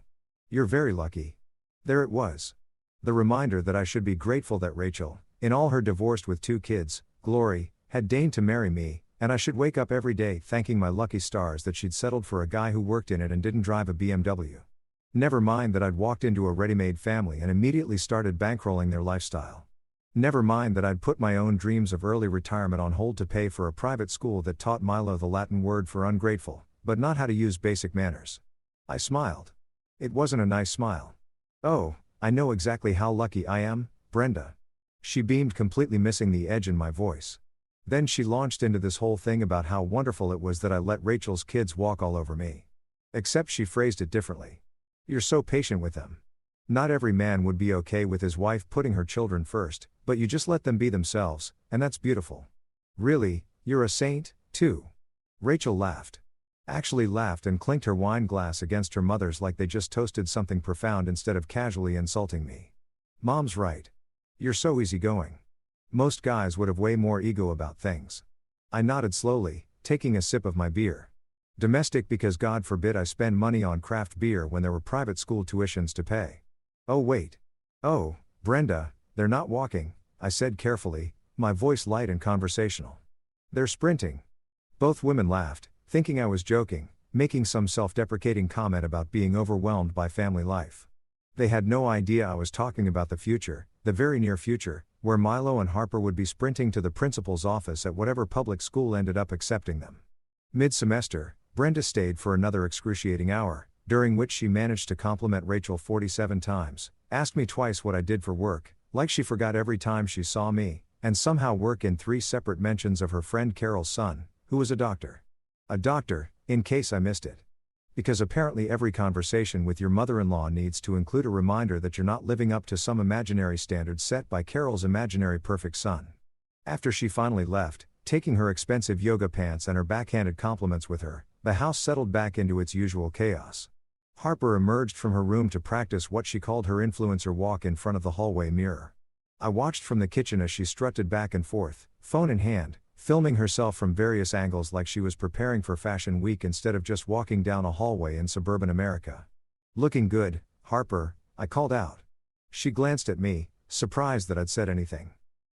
You're very lucky. There it was. The reminder that I should be grateful that Rachel, in all her divorced with 2 kids, glory, had deigned to marry me, and I should wake up every day thanking my lucky stars that she'd settled for a guy who worked in it and didn't drive a BMW. Never mind that I'd walked into a ready-made family and immediately started bankrolling their lifestyle. Never mind that I'd put my own dreams of early retirement on hold to pay for a private school that taught Milo the Latin word for ungrateful, but not how to use basic manners. I smiled. It wasn't a nice smile. Oh, I know exactly how lucky I am, Brenda. She beamed, completely missing the edge in my voice. Then she launched into this whole thing about how wonderful it was that I let Rachel's kids walk all over me. Except she phrased it differently. You're so patient with them. Not every man would be okay with his wife putting her children first, but you just let them be themselves, and that's beautiful. Really, you're a saint, too. Rachel laughed. Actually laughed and clinked her wine glass against her mother's like they just toasted something profound instead of casually insulting me. Mom's right. You're so easygoing. Most guys would have way more ego about things. I nodded slowly, taking a sip of my beer. Domestic because God forbid I spend money on craft beer when there were private school tuitions to pay. Oh wait. Oh, Brenda, they're not walking, I said carefully, my voice light and conversational. They're sprinting. Both women laughed, thinking I was joking, making some self-deprecating comment about being overwhelmed by family life. They had no idea I was talking about the future, the very near future, where Milo and Harper would be sprinting to the principal's office at whatever public school ended up accepting them. Mid-semester, Brenda stayed for another excruciating hour, during which she managed to compliment Rachel 47 times, asked me twice what I did for work, like she forgot every time she saw me, and somehow work in 3 separate mentions of her friend Carol's son, who was a doctor. A doctor, in case I missed it. Because apparently every conversation with your mother-in-law needs to include a reminder that you're not living up to some imaginary standard set by Carol's imaginary perfect son. After she finally left, taking her expensive yoga pants and her backhanded compliments with her, the house settled back into its usual chaos. Harper emerged from her room to practice what she called her influencer walk in front of the hallway mirror. I watched from the kitchen as she strutted back and forth, phone in hand, filming herself from various angles like she was preparing for Fashion Week instead of just walking down a hallway in suburban America. Looking good, Harper, I called out. She glanced at me, surprised that I'd said anything.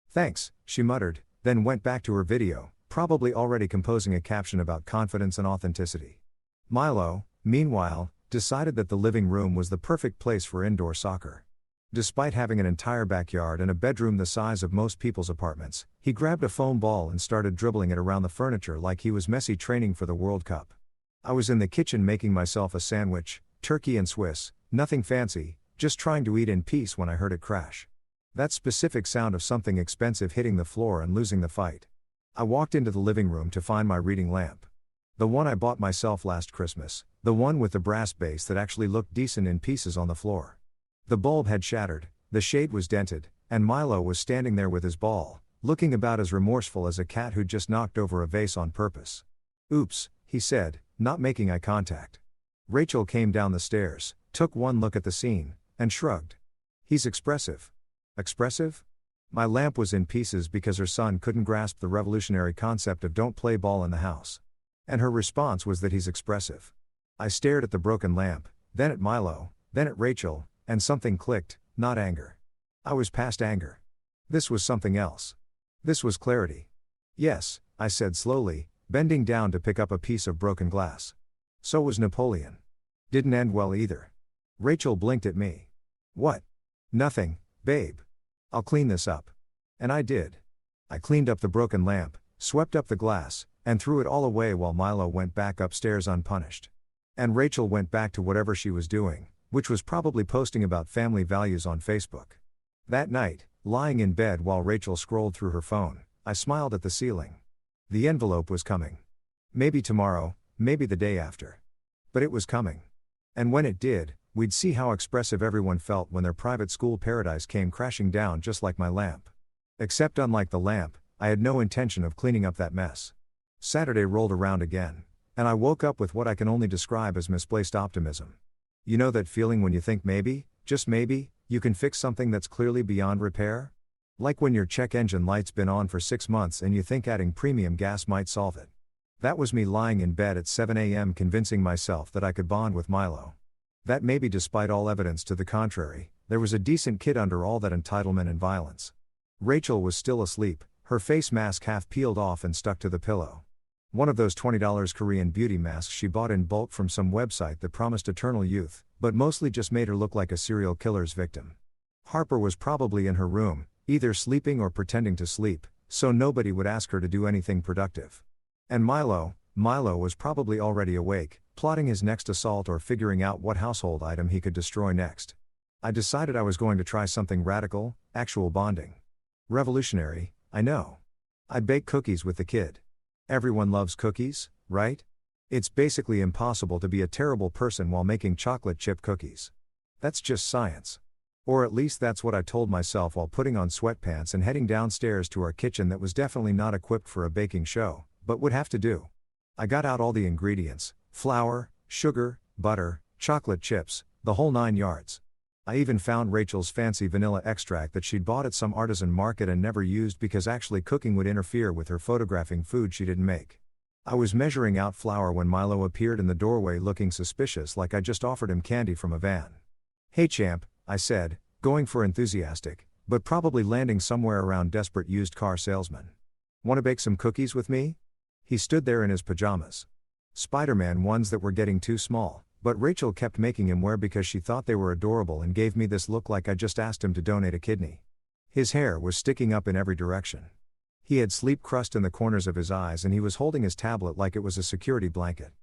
Thanks, she muttered, then went back to her video, probably already composing a caption about confidence and authenticity. Milo, meanwhile, decided that the living room was the perfect place for indoor soccer. Despite having an entire backyard and a bedroom the size of most people's apartments, he grabbed a foam ball and started dribbling it around the furniture like he was Messi training for the World Cup. I was in the kitchen making myself a sandwich, turkey and Swiss, nothing fancy, just trying to eat in peace when I heard it crash. That specific sound of something expensive hitting the floor and losing the fight. I walked into the living room to find my reading lamp. The one I bought myself last Christmas, the one with the brass base that actually looked decent in pieces on the floor. The bulb had shattered, the shade was dented, and Milo was standing there with his ball, looking about as remorseful as a cat who'd just knocked over a vase on purpose. Oops, he said, not making eye contact. Rachel came down the stairs, took one look at the scene, and shrugged. He's expressive. Expressive? My lamp was in pieces because her son couldn't grasp the revolutionary concept of don't play ball in the house. And her response was that he's expressive. I stared at the broken lamp, then at Milo, then at Rachel, and something clicked, not anger. I was past anger. This was something else. This was clarity. Yes, I said slowly, bending down to pick up a piece of broken glass. So was Napoleon. Didn't end well either. Rachel blinked at me. What? Nothing, babe. I'll clean this up. And I did. I cleaned up the broken lamp, swept up the glass, and threw it all away while Milo went back upstairs unpunished. And Rachel went back to whatever she was doing, which was probably posting about family values on Facebook. That night, lying in bed while Rachel scrolled through her phone, I smiled at the ceiling. The envelope was coming. Maybe tomorrow, maybe the day after. But it was coming. And when it did, we'd see how expressive everyone felt when their private school paradise came crashing down just like my lamp. Except unlike the lamp, I had no intention of cleaning up that mess. Saturday rolled around again, and I woke up with what I can only describe as misplaced optimism. You know that feeling when you think maybe, just maybe, you can fix something that's clearly beyond repair? Like when your check engine light's been on for 6 months and you think adding premium gas might solve it. That was me lying in bed at 7 a.m. convincing myself that I could bond with Milo. That maybe despite all evidence to the contrary, there was a decent kid under all that entitlement and violence. Rachel was still asleep, her face mask half peeled off and stuck to the pillow. One of those $20 Korean beauty masks she bought in bulk from some website that promised eternal youth, but mostly just made her look like a serial killer's victim. Harper was probably in her room, either sleeping or pretending to sleep, so nobody would ask her to do anything productive. And Milo was probably already awake, plotting his next assault or figuring out what household item he could destroy next. I decided I was going to try something radical, actual bonding. Revolutionary, I know. I'd bake cookies with the kid. Everyone loves cookies, right? It's basically impossible to be a terrible person while making chocolate chip cookies. That's just science. Or at least that's what I told myself while putting on sweatpants and heading downstairs to our kitchen that was definitely not equipped for a baking show, but would have to do. I got out all the ingredients: flour, sugar, butter, chocolate chips, the whole 9 yards. I even found Rachel's fancy vanilla extract that she'd bought at some artisan market and never used because actually cooking would interfere with her photographing food she didn't make. I was measuring out flour when Milo appeared in the doorway looking suspicious like I just offered him candy from a van. "Hey champ," I said, going for enthusiastic, but probably landing somewhere around desperate used car salesman. "Want to bake some cookies with me?" He stood there in his pajamas. Spider-Man ones that were getting too small, but Rachel kept making him wear because she thought they were adorable and gave me this look like I just asked him to donate a kidney. His hair was sticking up in every direction. He had sleep crust in the corners of his eyes and he was holding his tablet like it was a security blanket.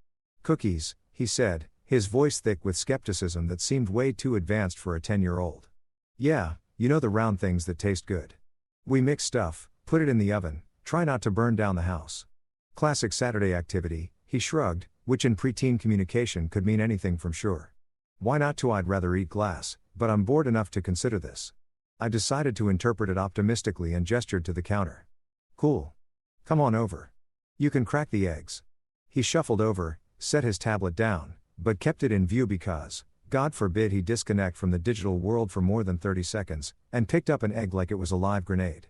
"Cookies," he said, his voice thick with skepticism that seemed way too advanced for a 10-year-old. "Yeah, you know the round things that taste good. We mix stuff, put it in the oven, try not to burn down the house." Classic Saturday activity, he shrugged, which in preteen communication could mean anything from sure. Why not to I'd rather eat glass, but I'm bored enough to consider this. I decided to interpret it optimistically and gestured to the counter. "Cool. Come on over. You can crack the eggs." He shuffled over, set his tablet down, but kept it in view because, God forbid he disconnect from the digital world for more than 30 seconds, and picked up an egg like it was a live grenade.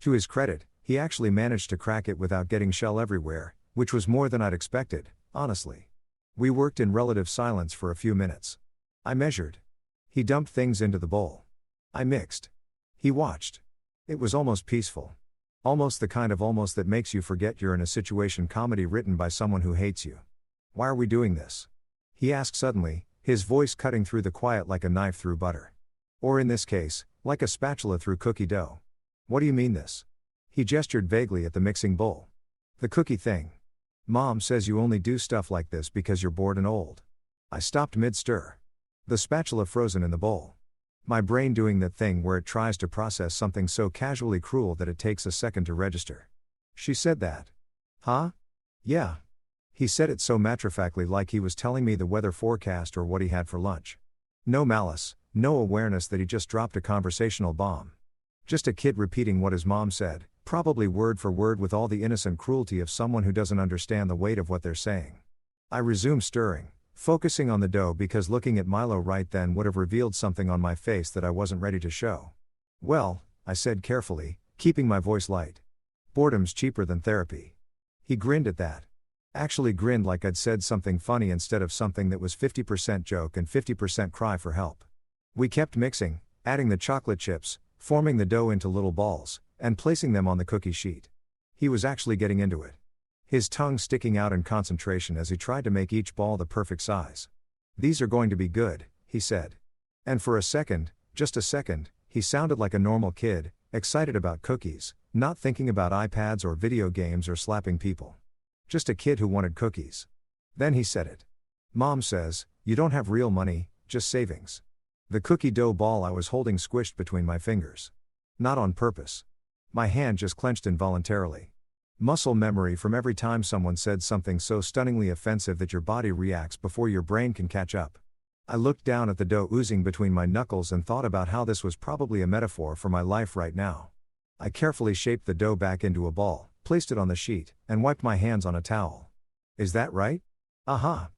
To his credit, he actually managed to crack it without getting shell everywhere, which was more than I'd expected, honestly. We worked in relative silence for a few minutes. I measured. He dumped things into the bowl. I mixed. He watched. It was almost peaceful. Almost the kind of almost that makes you forget you're in a situation comedy written by someone who hates you. "Why are we doing this?" he asked suddenly, his voice cutting through the quiet like a knife through butter. Or in this case, like a spatula through cookie dough. "What do you mean this?" He gestured vaguely at the mixing bowl. "The cookie thing. Mom says you only do stuff like this because you're bored and old." I stopped mid-stir. The spatula frozen in the bowl. My brain doing that thing where it tries to process something so casually cruel that it takes a second to register. "She said that." "Huh?" "Yeah." He said it so matter-of-factly like he was telling me the weather forecast or what he had for lunch. No malice, no awareness that he just dropped a conversational bomb. Just a kid repeating what his mom said, probably word for word with all the innocent cruelty of someone who doesn't understand the weight of what they're saying. I resumed stirring, focusing on the dough because looking at Milo right then would have revealed something on my face that I wasn't ready to show. "Well," I said carefully, keeping my voice light. "Boredom's cheaper than therapy." He grinned at that. Actually grinned like I'd said something funny instead of something that was 50% joke and 50% cry for help. We kept mixing, adding the chocolate chips, forming the dough into little balls, and placing them on the cookie sheet. He was actually getting into it. His tongue sticking out in concentration as he tried to make each ball the perfect size. "These are going to be good," he said. And for a second, just a second, he sounded like a normal kid, excited about cookies, not thinking about iPads or video games or slapping people. Just a kid who wanted cookies. Then he said it. "Mom says, you don't have real money, just savings." The cookie dough ball I was holding squished between my fingers. Not on purpose. My hand just clenched involuntarily. Muscle memory from every time someone said something so stunningly offensive that your body reacts before your brain can catch up. I looked down at the dough oozing between my knuckles and thought about how this was probably a metaphor for my life right now. I carefully shaped the dough back into a ball, placed it on the sheet, and wiped my hands on a towel. "Is that right?" "Uh-huh."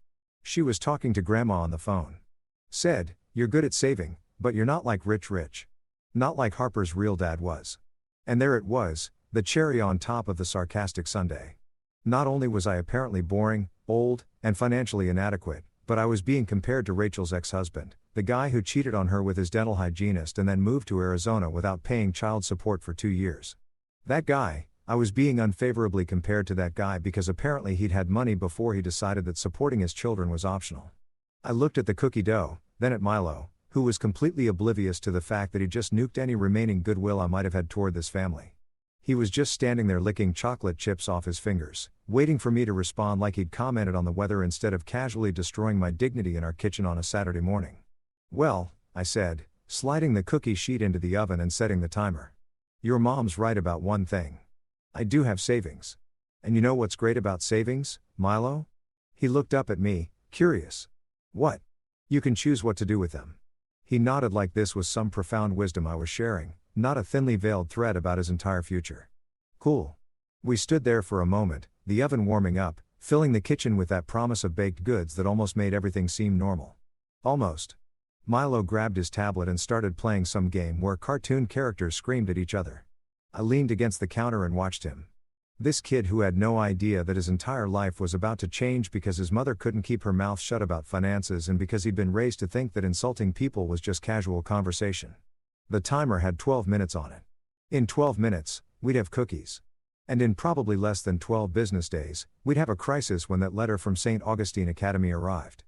She was talking to Grandma on the phone. Said, "You're good at saving, but you're not like rich. Not like Harper's real dad was." And there it was, the cherry on top of the sarcastic sundae. Not only was I apparently boring, old, and financially inadequate, but I was being compared to Rachel's ex-husband, the guy who cheated on her with his dental hygienist and then moved to Arizona without paying child support for 2 years. That guy, I was being unfavorably compared to that guy because apparently he'd had money before he decided that supporting his children was optional. I looked at the cookie dough, then at Milo, who was completely oblivious to the fact that he just nuked any remaining goodwill I might have had toward this family. He was just standing there licking chocolate chips off his fingers, waiting for me to respond like he'd commented on the weather instead of casually destroying my dignity in our kitchen on a Saturday morning. "Well," I said, sliding the cookie sheet into the oven and setting the timer. "Your mom's right about one thing. I do have savings. And you know what's great about savings, Milo?" He looked up at me, curious. "What?" "You can choose what to do with them." He nodded like this was some profound wisdom I was sharing, not a thinly veiled threat about his entire future. "Cool." We stood there for a moment, the oven warming up, filling the kitchen with that promise of baked goods that almost made everything seem normal. Almost. Milo grabbed his tablet and started playing some game where cartoon characters screamed at each other. I leaned against the counter and watched him. This kid who had no idea that his entire life was about to change because his mother couldn't keep her mouth shut about finances and because he'd been raised to think that insulting people was just casual conversation. The timer had 12 minutes on it. In 12 minutes, we'd have cookies. And in probably less than 12 business days, we'd have a crisis when that letter from St. Augustine Academy arrived.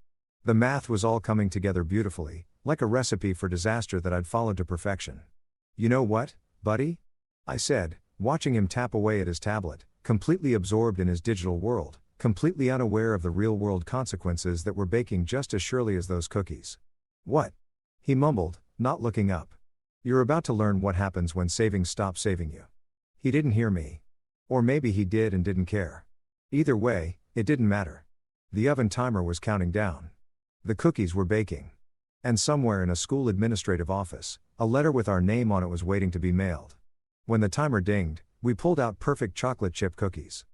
The math was all coming together beautifully, like a recipe for disaster that I'd followed to perfection. "You know what, buddy?" I said, watching him tap away at his tablet, completely absorbed in his digital world, completely unaware of the real-world consequences that were baking just as surely as those cookies. "What?" he mumbled, not looking up. "You're about to learn what happens when savings stops saving you." He didn't hear me. Or maybe he did and didn't care. Either way, it didn't matter. The oven timer was counting down. The cookies were baking. And somewhere in a school administrative office, a letter with our name on it was waiting to be mailed. When the timer dinged, we pulled out perfect chocolate chip cookies.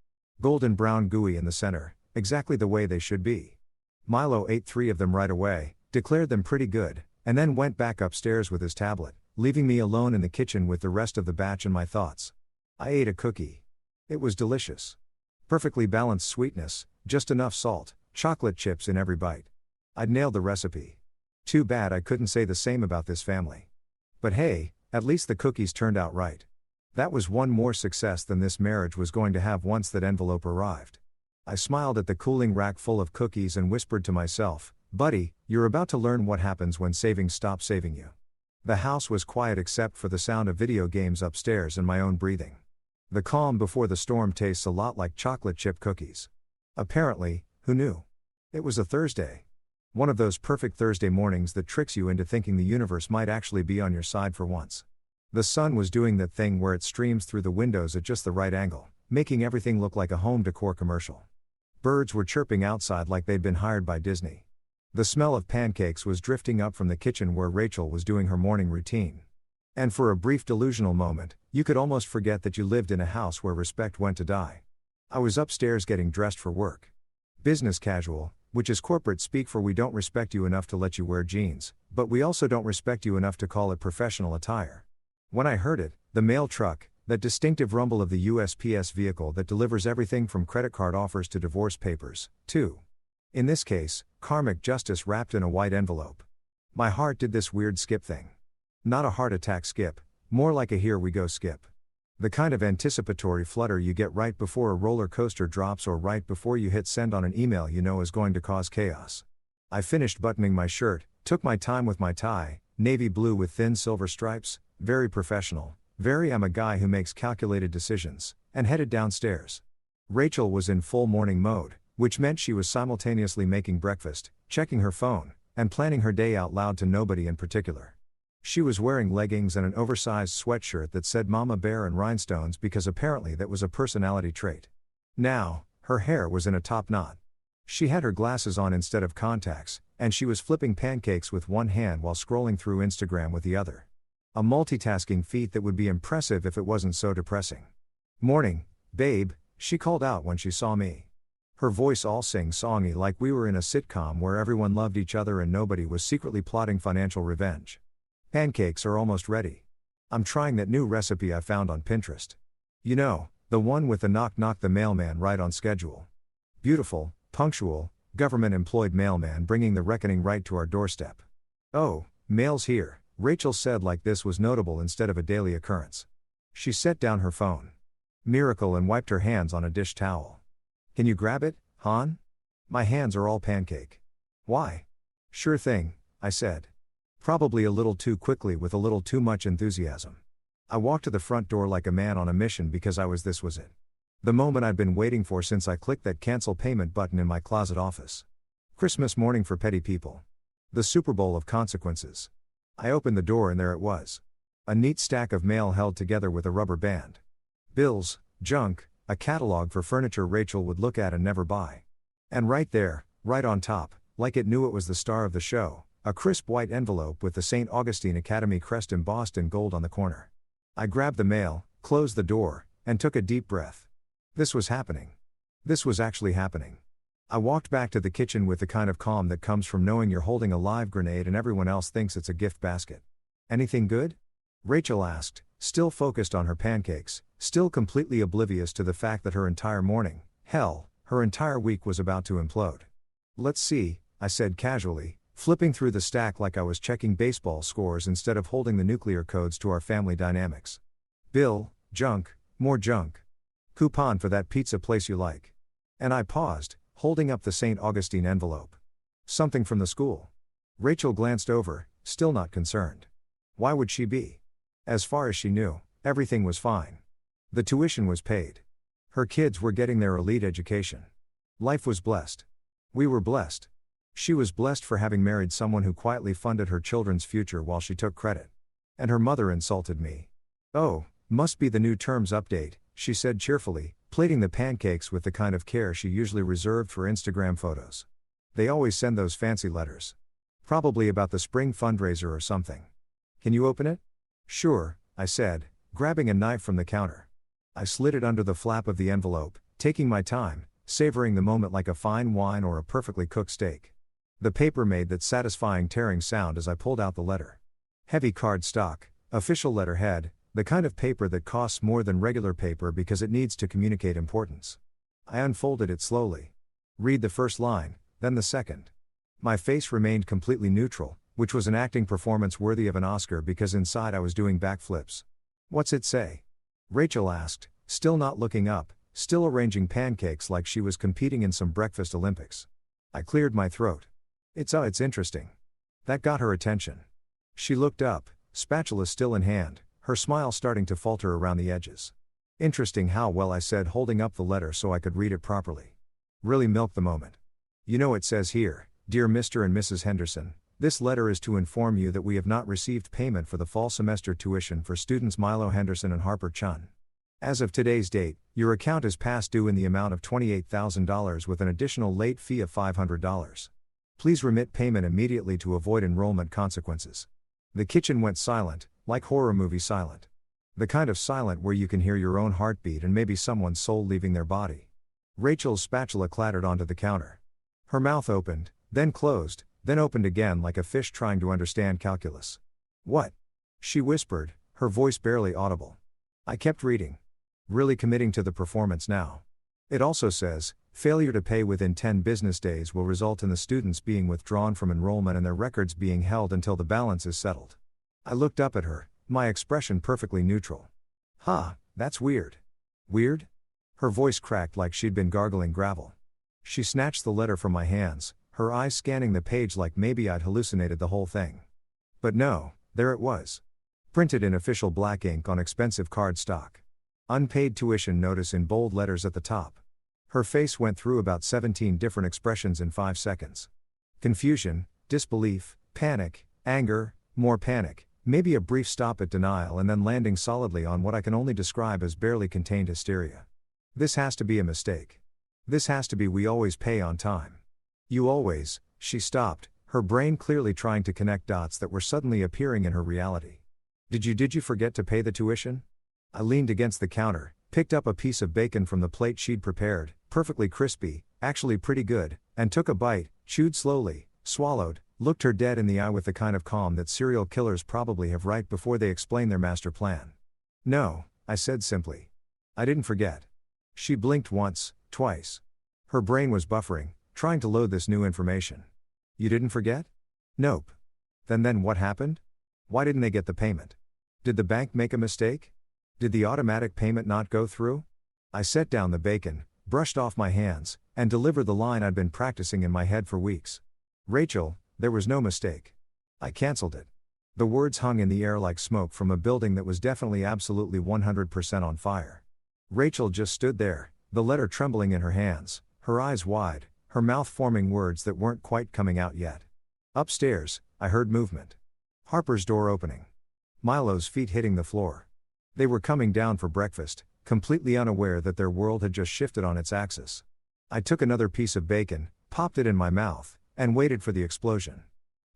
Golden brown gooey in the center, exactly the way they should be. Milo ate 3 of them right away, declared them pretty good, and then went back upstairs with his tablet, leaving me alone in the kitchen with the rest of the batch and my thoughts. I ate a cookie. It was delicious. Perfectly balanced sweetness, just enough salt, chocolate chips in every bite. I'd nailed the recipe. Too bad I couldn't say the same about this family. But hey, at least the cookies turned out right. That was one more success than this marriage was going to have once that envelope arrived. I smiled at the cooling rack full of cookies and whispered to myself, "Buddy, you're about to learn what happens when savings stop saving you." The house was quiet except for the sound of video games upstairs and my own breathing. The calm before the storm tastes a lot like chocolate chip cookies. Apparently, who knew? It was a Thursday. One of those perfect Thursday mornings that tricks you into thinking the universe might actually be on your side for once. The sun was doing that thing where it streams through the windows at just the right angle, making everything look like a home decor commercial. Birds were chirping outside like they'd been hired by Disney. The smell of pancakes was drifting up from the kitchen where Rachel was doing her morning routine. And for a brief delusional moment, you could almost forget that you lived in a house where respect went to die. I was upstairs getting dressed for work. Business casual, which is corporate speak for we don't respect you enough to let you wear jeans, but we also don't respect you enough to call it professional attire. When I heard it, the mail truck, that distinctive rumble of the USPS vehicle that delivers everything from credit card offers to divorce papers, too. In this case, karmic justice wrapped in a white envelope. My heart did this weird skip thing. Not a heart attack skip, more like a here we go skip. The kind of anticipatory flutter you get right before a roller coaster drops or right before you hit send on an email you know is going to cause chaos. I finished buttoning my shirt, took my time with my tie, navy blue with thin silver stripes, very professional, very I'm a guy who makes calculated decisions, and headed downstairs. Rachel was in full morning mode, which meant she was simultaneously making breakfast, checking her phone, and planning her day out loud to nobody in particular. She was wearing leggings and an oversized sweatshirt that said Mama Bear and rhinestones because apparently that was a personality trait. Now, her hair was in a top knot. She had her glasses on instead of contacts, and she was flipping pancakes with one hand while scrolling through Instagram with the other. A multitasking feat that would be impressive if it wasn't so depressing. "Morning, babe," she called out when she saw me. Her voice all sing-songy like we were in a sitcom where everyone loved each other and nobody was secretly plotting financial revenge. "Pancakes are almost ready." I'm trying that new recipe I found on Pinterest. You know, the one with the knock knock the mailman right on schedule. Beautiful, punctual, government-employed mailman bringing the reckoning right to our doorstep. Oh, mail's here, Rachel said like this was notable instead of a daily occurrence. She set down her phone. Miracle and wiped her hands on a dish towel. Can you grab it, hon? My hands are all pancake. Why? Sure thing, I said. Probably a little too quickly with a little too much enthusiasm. I walked to the front door like a man on a mission because this was it. The moment I'd been waiting for since I clicked that cancel payment button in my closet office. Christmas morning for petty people. The Super Bowl of consequences. I opened the door and there it was. A neat stack of mail held together with a rubber band. Bills, junk, a catalog for furniture Rachel would look at and never buy. And right there, right on top, like it knew it was the star of the show, a crisp white envelope with the St. Augustine Academy crest embossed in gold on the corner. I grabbed the mail, closed the door, and took a deep breath. This was happening. This was actually happening. I walked back to the kitchen with the kind of calm that comes from knowing you're holding a live grenade and everyone else thinks it's a gift basket. Anything good? Rachel asked, still focused on her pancakes, still completely oblivious to the fact that her entire morning, hell, her entire week was about to implode. Let's see, I said casually, flipping through the stack like I was checking baseball scores instead of holding the nuclear codes to our family dynamics. Bill, junk, more junk. Coupon for that pizza place you like. And I paused, holding up the St. Augustine envelope. Something from the school. Rachel glanced over, still not concerned. Why would she be? As far as she knew, everything was fine. The tuition was paid. Her kids were getting their elite education. Life was blessed. We were blessed. She was blessed for having married someone who quietly funded her children's future while she took credit. And her mother insulted me. Oh, must be the new terms update, she said cheerfully, plating the pancakes with the kind of care she usually reserved for Instagram photos. They always send those fancy letters. Probably about the spring fundraiser or something. Can you open it? Sure, I said, grabbing a knife from the counter. I slid it under the flap of the envelope, taking my time, savoring the moment like a fine wine or a perfectly cooked steak. The paper made that satisfying tearing sound as I pulled out the letter. Heavy card stock, official letterhead, the kind of paper that costs more than regular paper because it needs to communicate importance. I unfolded it slowly. Read the first line, then the second. My face remained completely neutral, which was an acting performance worthy of an Oscar because inside I was doing backflips. What's it say? Rachel asked, still not looking up, still arranging pancakes like she was competing in some breakfast Olympics. I cleared my throat. It's interesting. That got her attention. She looked up, spatula still in hand, her smile starting to falter around the edges. Interesting how well I said, holding up the letter so I could read it properly. Really milked the moment. You know, it says here, Dear Mr. and Mrs. Henderson, this letter is to inform you that we have not received payment for the fall semester tuition for students Milo Henderson and Harper Chun. As of today's date, your account is past due in the amount of $28,000 with an additional late fee of $500. Please remit payment immediately to avoid enrollment consequences. The kitchen went silent, like horror movie silent. The kind of silent where you can hear your own heartbeat and maybe someone's soul leaving their body. Rachel's spatula clattered onto the counter. Her mouth opened, then closed, then opened again like a fish trying to understand calculus. What? She whispered, her voice barely audible. I kept reading. Really committing to the performance now. It also says, failure to pay within 10 business days will result in the students being withdrawn from enrollment and their records being held until the balance is settled. I looked up at her, my expression perfectly neutral. That's weird. Weird? Her voice cracked like she'd been gargling gravel. She snatched the letter from my hands, her eyes scanning the page like maybe I'd hallucinated the whole thing. But no, there it was. Printed in official black ink on expensive card stock. Unpaid tuition notice in bold letters at the top. Her face went through about 17 different expressions in 5 seconds. Confusion, disbelief, panic, anger, more panic, maybe a brief stop at denial and then landing solidly on what I can only describe as barely contained hysteria. This has to be a mistake. This has to be we always pay on time. You always, she stopped, her brain clearly trying to connect dots that were suddenly appearing in her reality. Did you forget to pay the tuition? I leaned against the counter, picked up a piece of bacon from the plate she'd prepared, perfectly crispy, actually pretty good, and took a bite, chewed slowly, swallowed, Looked her dead in the eye with the kind of calm that serial killers probably have right before they explain their master plan. "No," I said simply. "I didn't forget." She blinked once, twice. Her brain was buffering, trying to load this new information. "You didn't forget?" "Nope." Then what happened? Why didn't they get the payment? Did the bank make a mistake? Did the automatic payment not go through? I set down the bacon, brushed off my hands, and delivered the line I'd been practicing in my head for weeks. "Rachel, there was no mistake." I canceled it. The words hung in the air like smoke from a building that was definitely absolutely 100% on fire. Rachel just stood there, the letter trembling in her hands, her eyes wide, her mouth forming words that weren't quite coming out yet. Upstairs, I heard movement. Harper's door opening. Milo's feet hitting the floor. They were coming down for breakfast, completely unaware that their world had just shifted on its axis. I took another piece of bacon, popped it in my mouth, and waited for the explosion.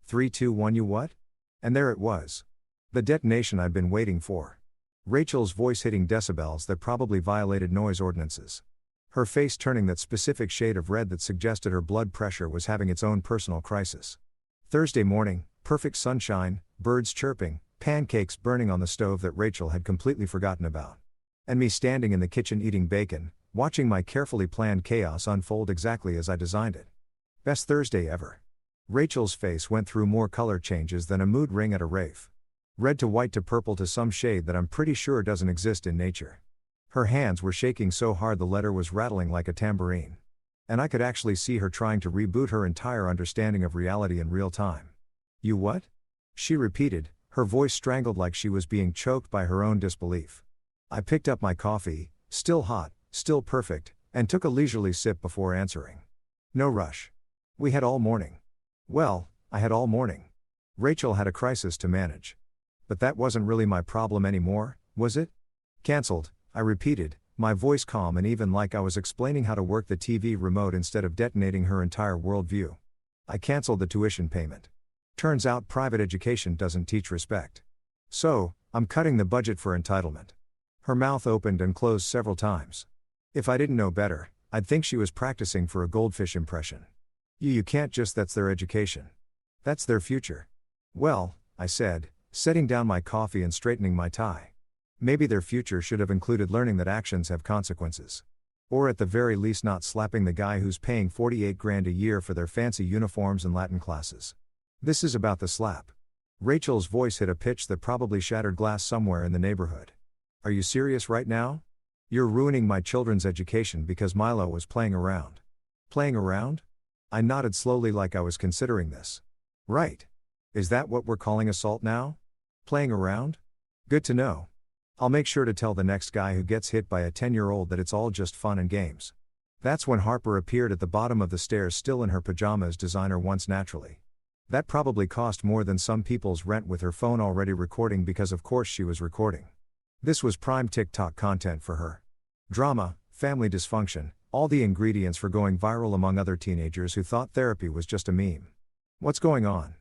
3, 2, 1, you what? And there it was. The detonation I'd been waiting for. Rachel's voice hitting decibels that probably violated noise ordinances. Her face turning that specific shade of red that suggested her blood pressure was having its own personal crisis. Thursday morning, perfect sunshine, birds chirping, pancakes burning on the stove that Rachel had completely forgotten about. And me standing in the kitchen eating bacon, watching my carefully planned chaos unfold exactly as I designed it. Best Thursday ever. Rachel's face went through more color changes than a mood ring at a rave. Red to white to purple to some shade that I'm pretty sure doesn't exist in nature. Her hands were shaking so hard the letter was rattling like a tambourine. And I could actually see her trying to reboot her entire understanding of reality in real time. "You what?" she repeated, her voice strangled like she was being choked by her own disbelief. I picked up my coffee, still hot, still perfect, and took a leisurely sip before answering. "No rush. We had all morning." Well, I had all morning. Rachel had a crisis to manage. But that wasn't really my problem anymore, was it? "Cancelled," I repeated, my voice calm and even like I was explaining how to work the TV remote instead of detonating her entire worldview. "I cancelled the tuition payment. Turns out private education doesn't teach respect. So, I'm cutting the budget for entitlement." Her mouth opened and closed several times. If I didn't know better, I'd think she was practicing for a goldfish impression. You can't just, that's their education. That's their future." "Well," I said, setting down my coffee and straightening my tie. "Maybe their future should have included learning that actions have consequences. Or at the very least not slapping the guy who's paying 48 grand a year for their fancy uniforms and Latin classes. This is about the slap." Rachel's voice hit a pitch that probably shattered glass somewhere in the neighborhood. "Are you serious right now? You're ruining my children's education because Milo was playing around." "Playing around?" I nodded slowly like I was considering this. "Right. Is that what we're calling assault now? Playing around? Good to know. I'll make sure to tell the next guy who gets hit by a 10-year-old that it's all just fun and games." That's when Harper appeared at the bottom of the stairs still in her pajamas, designer once naturally. That probably cost more than some people's rent with her phone already recording because of course she was recording. This was prime TikTok content for her. Drama, family dysfunction, all the ingredients for going viral among other teenagers who thought therapy was just a meme. "What's going on?"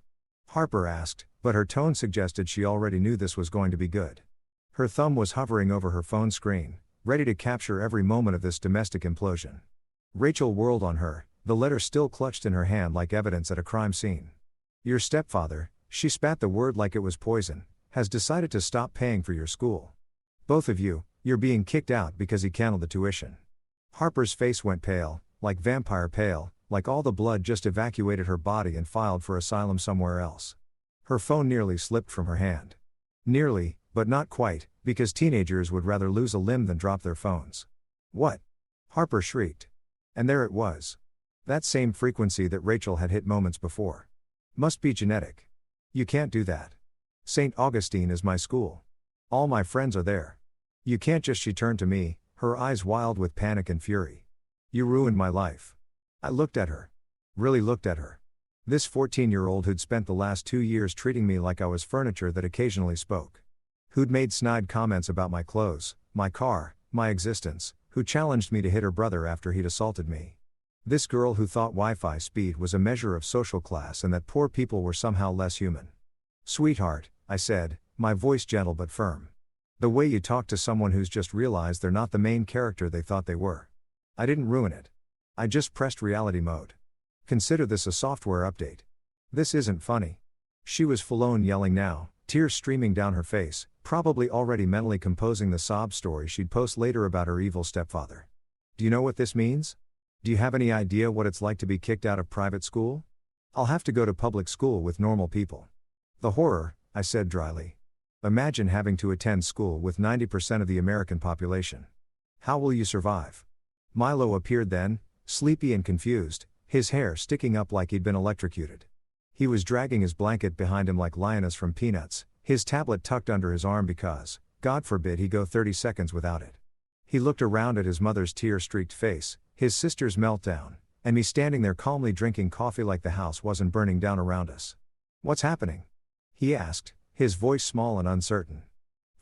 Harper asked, but her tone suggested she already knew this was going to be good. Her thumb was hovering over her phone screen, ready to capture every moment of this domestic implosion. Rachel whirled on her, the letter still clutched in her hand like evidence at a crime scene. "Your stepfather," she spat the word like it was poison, "has decided to stop paying for your school. Both of you, you're being kicked out because he canceled the tuition." Harper's face went pale, like vampire pale, like all the blood just evacuated her body and filed for asylum somewhere else. Her phone nearly slipped from her hand. Nearly, but not quite, because teenagers would rather lose a limb than drop their phones. "What?" Harper shrieked. And there it was. That same frequency that Rachel had hit moments before. "Must be genetic. You can't do that. St. Augustine is my school. All my friends are there. You can't just." She turned to me, her eyes wild with panic and fury. "You ruined my life." I looked at her. Really looked at her. This 14-year-old who'd spent the last 2 years treating me like I was furniture that occasionally spoke. Who'd made snide comments about my clothes, my car, my existence, who challenged me to hit her brother after he'd assaulted me. This girl who thought Wi-Fi speed was a measure of social class and that poor people were somehow less human. "Sweetheart," I said, my voice gentle but firm. "The way you talk to someone who's just realized they're not the main character they thought they were. I didn't ruin it. I just pressed reality mode. Consider this a software update. This isn't funny. She was full-on yelling now, tears streaming down her face, probably already mentally composing the sob story she'd post later about her evil stepfather. Do you know what this means? Do you have any idea what it's like to be kicked out of private school? I'll have to go to public school with normal people. The horror, I said dryly. Imagine having to attend school with 90% of the American population. How will you survive? Milo appeared then, sleepy and confused, his hair sticking up like he'd been electrocuted. He was dragging his blanket behind him like Lioness from Peanuts, his tablet tucked under his arm because, God forbid he go 30 seconds without it. He looked around at his mother's tear-streaked face, his sister's meltdown, and me standing there calmly drinking coffee like the house wasn't burning down around us. What's happening? He asked, his voice small and uncertain.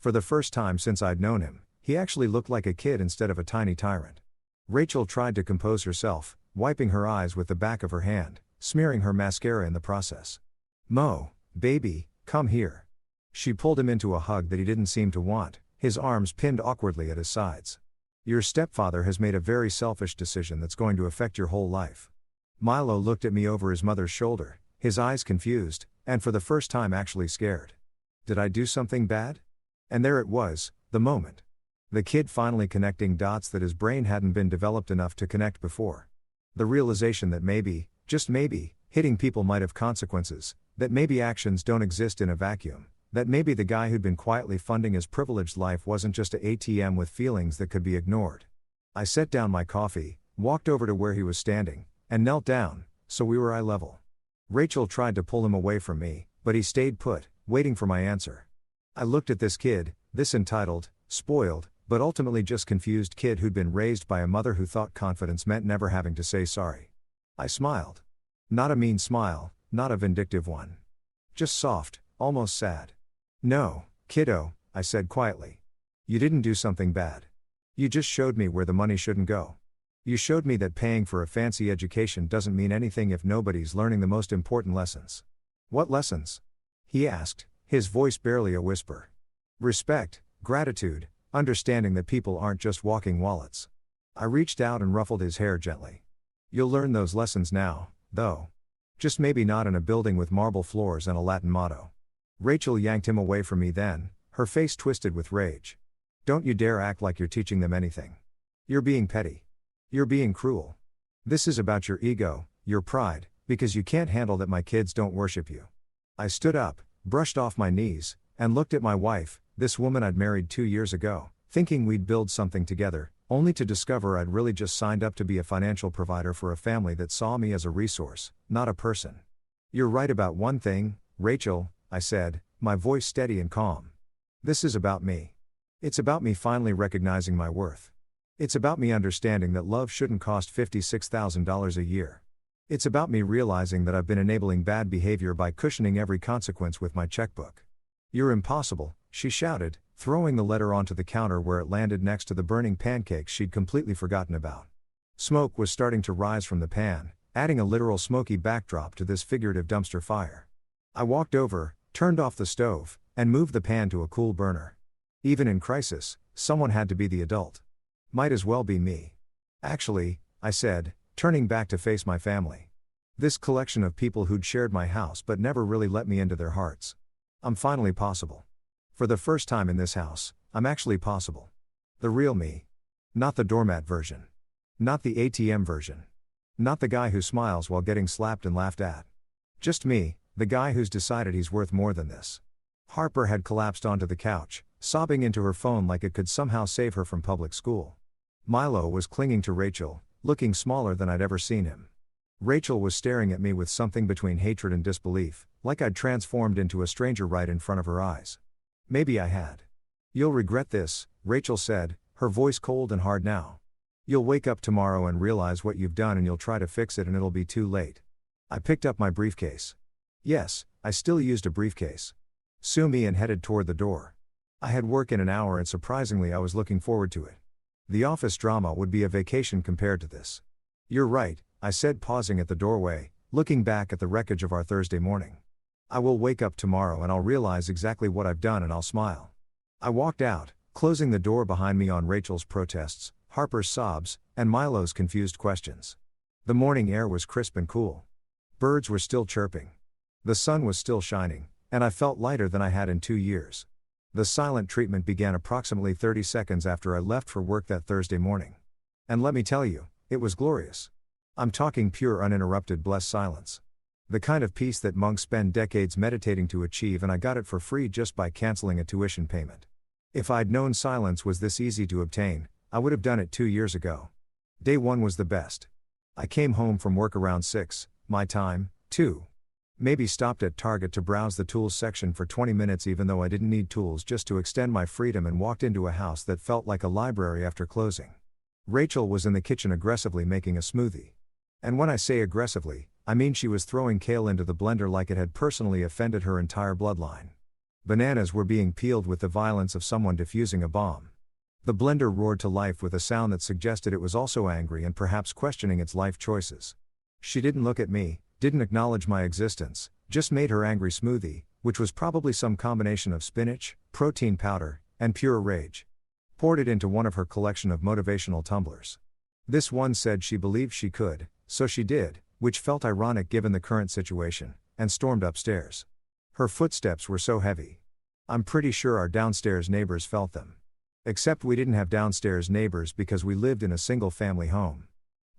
For the first time since I'd known him, he actually looked like a kid instead of a tiny tyrant. Rachel tried to compose herself, wiping her eyes with the back of her hand, smearing her mascara in the process. Mo, baby, come here. She pulled him into a hug that he didn't seem to want, his arms pinned awkwardly at his sides. Your stepfather has made a very selfish decision that's going to affect your whole life. Milo looked at me over his mother's shoulder, his eyes confused, and for the first time actually scared. Did I do something bad? And there it was, the moment. The kid finally connecting dots that his brain hadn't been developed enough to connect before. The realization that maybe, just maybe, hitting people might have consequences, that maybe actions don't exist in a vacuum, that maybe the guy who'd been quietly funding his privileged life wasn't just an ATM with feelings that could be ignored. I set down my coffee, walked over to where he was standing, and knelt down, so we were eye level. Rachel tried to pull him away from me, but he stayed put, waiting for my answer. I looked at this kid, this entitled, spoiled, but ultimately just confused kid who'd been raised by a mother who thought confidence meant never having to say sorry. I smiled. Not a mean smile, not a vindictive one. Just soft, almost sad. No, kiddo, I said quietly. You didn't do something bad. You just showed me where the money shouldn't go. You showed me that paying for a fancy education doesn't mean anything if nobody's learning the most important lessons. What lessons? He asked, his voice barely a whisper. Respect, gratitude, understanding that people aren't just walking wallets. I reached out and ruffled his hair gently. You'll learn those lessons now, though. Just maybe not in a building with marble floors and a Latin motto. Rachel yanked him away from me then, her face twisted with rage. Don't you dare act like you're teaching them anything. You're being petty. You're being cruel. This is about your ego, your pride, because you can't handle that my kids don't worship you. I stood up, brushed off my knees, and looked at my wife, this woman I'd married 2 years ago, thinking we'd build something together, only to discover I'd really just signed up to be a financial provider for a family that saw me as a resource, not a person. You're right about one thing, Rachel, I said, my voice steady and calm. This is about me. It's about me finally recognizing my worth. It's about me understanding that love shouldn't cost $56,000 a year. It's about me realizing that I've been enabling bad behavior by cushioning every consequence with my checkbook. You're impossible, she shouted, throwing the letter onto the counter where it landed next to the burning pancakes she'd completely forgotten about. Smoke was starting to rise from the pan, adding a literal smoky backdrop to this figurative dumpster fire. I walked over, turned off the stove, and moved the pan to a cool burner. Even in crisis, someone had to be the adult. Might as well be me. Actually, I said, turning back to face my family. This collection of people who'd shared my house but never really let me into their hearts. I'm finally possible. For the first time in this house, I'm actually possible. The real me. Not the doormat version. Not the ATM version. Not the guy who smiles while getting slapped and laughed at. Just me, the guy who's decided he's worth more than this. Harper had collapsed onto the couch, sobbing into her phone like it could somehow save her from public school. Milo was clinging to Rachel, looking smaller than I'd ever seen him. Rachel was staring at me with something between hatred and disbelief, like I'd transformed into a stranger right in front of her eyes. Maybe I had. You'll regret this, Rachel said, her voice cold and hard now. You'll wake up tomorrow and realize what you've done and you'll try to fix it and it'll be too late. I picked up my briefcase. Yes, I still used a briefcase. Sue me and headed toward the door. I had work in an hour and surprisingly I was looking forward to it. The office drama would be a vacation compared to this. You're right, I said, pausing at the doorway, looking back at the wreckage of our Thursday morning. I will wake up tomorrow and I'll realize exactly what I've done and I'll smile. I walked out, closing the door behind me on Rachel's protests, Harper's sobs, and Milo's confused questions. The morning air was crisp and cool. Birds were still chirping. The sun was still shining, and I felt lighter than I had in 2 years. The silent treatment began approximately 30 seconds after I left for work that Thursday morning. And let me tell you, it was glorious. I'm talking pure uninterrupted blessed silence. The kind of peace that monks spend decades meditating to achieve, and I got it for free just by canceling a tuition payment. If I'd known silence was this easy to obtain, I would have done it 2 years ago. Day 1 was the best. I came home from work around 6, my time, 2. Maybe stopped at Target to browse the tools section for 20 minutes even though I didn't need tools, just to extend my freedom, and walked into a house that felt like a library after closing. Rachel was in the kitchen aggressively making a smoothie. And when I say aggressively, I mean she was throwing kale into the blender like it had personally offended her entire bloodline. Bananas were being peeled with the violence of someone defusing a bomb. The blender roared to life with a sound that suggested it was also angry and perhaps questioning its life choices. She didn't look at me, didn't acknowledge my existence, just made her angry smoothie, which was probably some combination of spinach, protein powder, and pure rage. Poured it into one of her collection of motivational tumblers. This one said she believed she could, so she did, which felt ironic given the current situation, and stormed upstairs. Her footsteps were so heavy. I'm pretty sure our downstairs neighbors felt them. Except we didn't have downstairs neighbors because we lived in a single-family home.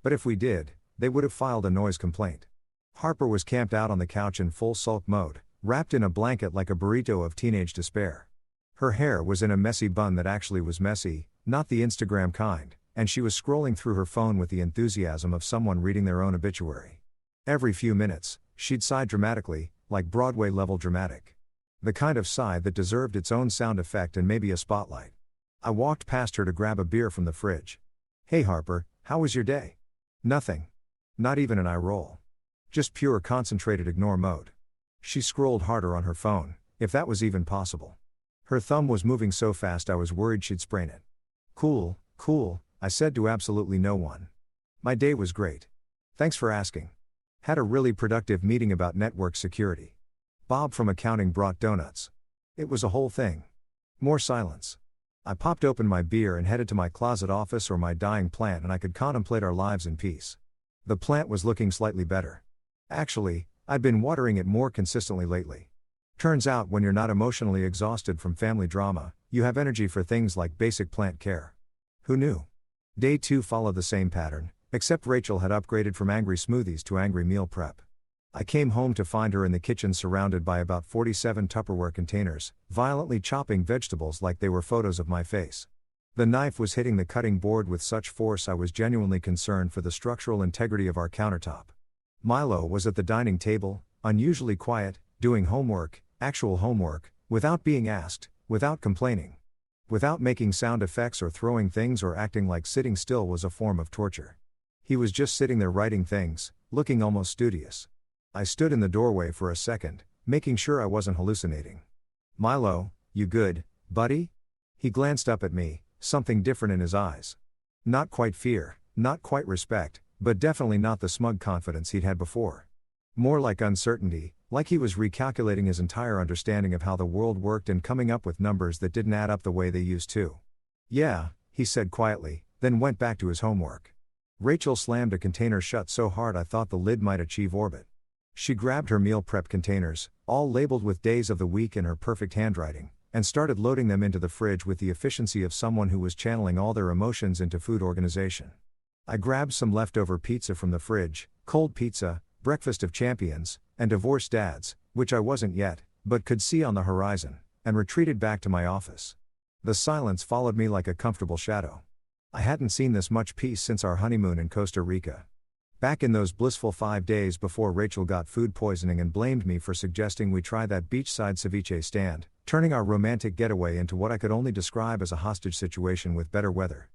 But if we did, they would have filed a noise complaint. Harper was camped out on the couch in full sulk mode, wrapped in a blanket like a burrito of teenage despair. Her hair was in a messy bun that actually was messy, not the Instagram kind, and she was scrolling through her phone with the enthusiasm of someone reading their own obituary. Every few minutes, she'd sigh dramatically, like Broadway-level dramatic. The kind of sigh that deserved its own sound effect and maybe a spotlight. I walked past her to grab a beer from the fridge. "Hey Harper, how was your day?" "Nothing." Not even an eye roll. Just pure concentrated ignore mode. She scrolled harder on her phone, if that was even possible. Her thumb was moving so fast I was worried she'd sprain it. Cool, I said to absolutely no one. My day was great. Thanks for asking. Had a really productive meeting about network security. Bob from accounting brought donuts. It was a whole thing. More silence. I popped open my beer and headed to my closet office or my dying plant, and I could contemplate our lives in peace. The plant was looking slightly better. Actually, I'd been watering it more consistently lately. Turns out when you're not emotionally exhausted from family drama, you have energy for things like basic plant care. Who knew? Day 2 followed the same pattern, except Rachel had upgraded from angry smoothies to angry meal prep. I came home to find her in the kitchen surrounded by about 47 Tupperware containers, violently chopping vegetables like they were photos of my face. The knife was hitting the cutting board with such force I was genuinely concerned for the structural integrity of our countertop. Milo was at the dining table, unusually quiet, doing homework, actual homework, without being asked, without complaining. Without making sound effects or throwing things or acting like sitting still was a form of torture. He was just sitting there writing things, looking almost studious. I stood in the doorway for a second, making sure I wasn't hallucinating. "Milo, you good, buddy?" He glanced up at me, something different in his eyes. Not quite fear, not quite respect, but definitely not the smug confidence he'd had before. More like uncertainty, like he was recalculating his entire understanding of how the world worked and coming up with numbers that didn't add up the way they used to. "Yeah," he said quietly, then went back to his homework. Rachel slammed a container shut so hard I thought the lid might achieve orbit. She grabbed her meal prep containers, all labeled with days of the week in her perfect handwriting, and started loading them into the fridge with the efficiency of someone who was channeling all their emotions into food organization. I grabbed some leftover pizza from the fridge, cold pizza, breakfast of champions, and divorced dads, which I wasn't yet, but could see on the horizon, and retreated back to my office. The silence followed me like a comfortable shadow. I hadn't seen this much peace since our honeymoon in Costa Rica. Back in those blissful 5 days before Rachel got food poisoning and blamed me for suggesting we try that beachside ceviche stand, turning our romantic getaway into what I could only describe as a hostage situation with better weather.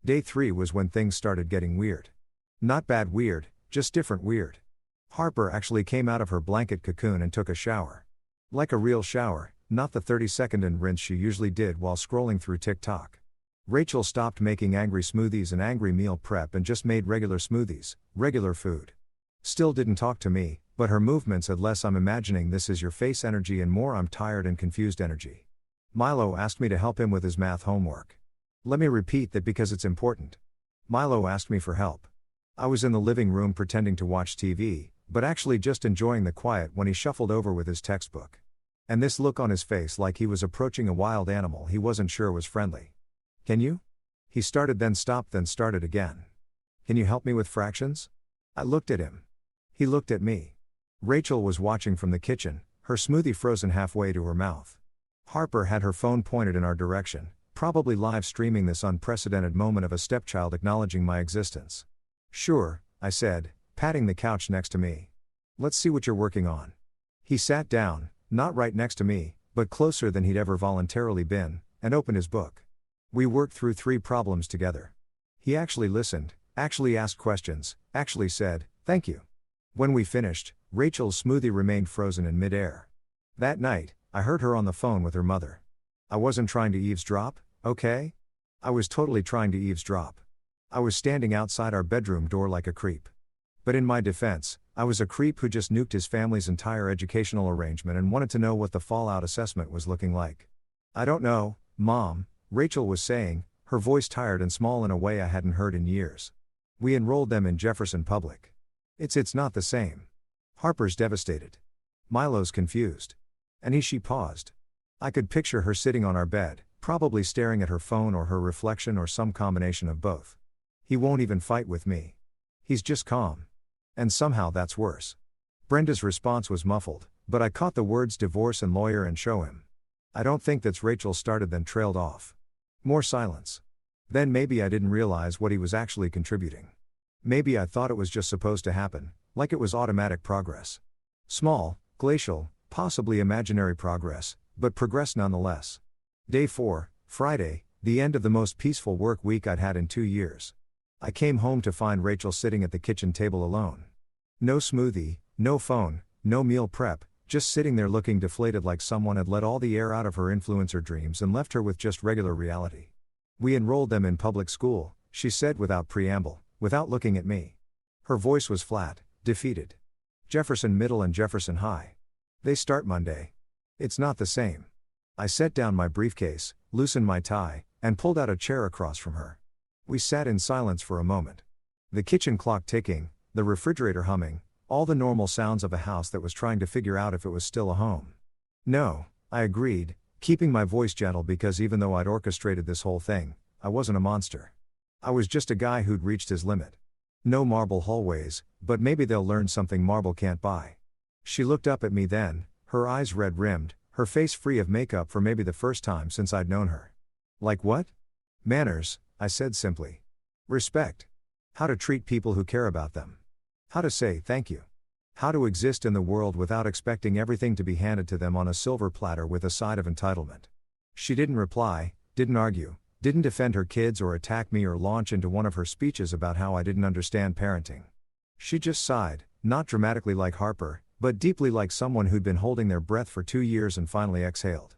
Day 3 was when things started getting weird. Not bad weird, just different weird. Harper actually came out of her blanket cocoon and took a shower. Like a real shower, not the 30-second and rinse she usually did while scrolling through TikTok. Rachel stopped making angry smoothies and angry meal prep and just made regular smoothies, regular food. Still didn't talk to me, but her movements had less "I'm imagining this is your face" energy and more "I'm tired and confused" energy. Milo asked me to help him with his math homework. Let me repeat that because it's important. Milo asked me for help. I was in the living room pretending to watch TV, but actually just enjoying the quiet when he shuffled over with his textbook. And this look on his face like he was approaching a wild animal he wasn't sure was friendly. "Can you?" He started, then stopped, then started again. "Can you help me with fractions?" I looked at him. He looked at me. Rachel was watching from the kitchen, her smoothie frozen halfway to her mouth. Harper had her phone pointed in our direction, probably live streaming this unprecedented moment of a stepchild acknowledging my existence. "Sure," I said, patting the couch next to me. "Let's see what you're working on." He sat down, not right next to me, but closer than he'd ever voluntarily been, and opened his book. We worked through 3 problems together. He actually listened, actually asked questions, actually said, "Thank you." When we finished, Rachel's smoothie remained frozen in midair. That night, I heard her on the phone with her mother. I wasn't trying to eavesdrop, okay? I was totally trying to eavesdrop. I was standing outside our bedroom door like a creep. But in my defense, I was a creep who just nuked his family's entire educational arrangement and wanted to know what the fallout assessment was looking like. "I don't know, Mom," Rachel was saying, her voice tired and small in a way I hadn't heard in years. "We enrolled them in Jefferson Public. It's not the same." Harper's devastated. Milo's confused. And she paused. I could picture her sitting on our bed, probably staring at her phone or her reflection or some combination of both. "He won't even fight with me. He's just calm. And somehow that's worse." Brenda's response was muffled, but I caught the words divorce and lawyer and show him. "I don't think that's," Rachel started, then trailed off. More silence. Then maybe I didn't realize what he was actually contributing. Maybe I thought it was just supposed to happen, like it was automatic progress. Small, glacial, possibly imaginary progress, but progress nonetheless. Day 4, Friday, the end of the most peaceful work week I'd had in 2 years. I came home to find Rachel sitting at the kitchen table alone. No smoothie, no phone, no meal prep, just sitting there looking deflated like someone had let all the air out of her influencer dreams and left her with just regular reality. "We enrolled them in public school," she said without preamble, without looking at me. Her voice was flat, defeated. "Jefferson Middle and Jefferson High. They start Monday." "It's not the same." I set down my briefcase, loosened my tie, and pulled out a chair across from her. We sat in silence for a moment. The kitchen clock ticking, the refrigerator humming, all the normal sounds of a house that was trying to figure out if it was still a home. "No," I agreed, keeping my voice gentle because even though I'd orchestrated this whole thing, I wasn't a monster. I was just a guy who'd reached his limit. "No marble hallways, but maybe they'll learn something marble can't buy." She looked up at me then, her eyes red-rimmed, her face free of makeup for maybe the first time since I'd known her. "Like what?" "Manners," I said simply. "Respect. How to treat people who care about them. How to say thank you. How to exist in the world without expecting everything to be handed to them on a silver platter with a side of entitlement." She didn't reply, didn't argue, didn't defend her kids or attack me or launch into one of her speeches about how I didn't understand parenting. She just sighed, not dramatically like Harper, but deeply like someone who'd been holding their breath for 2 years and finally exhaled.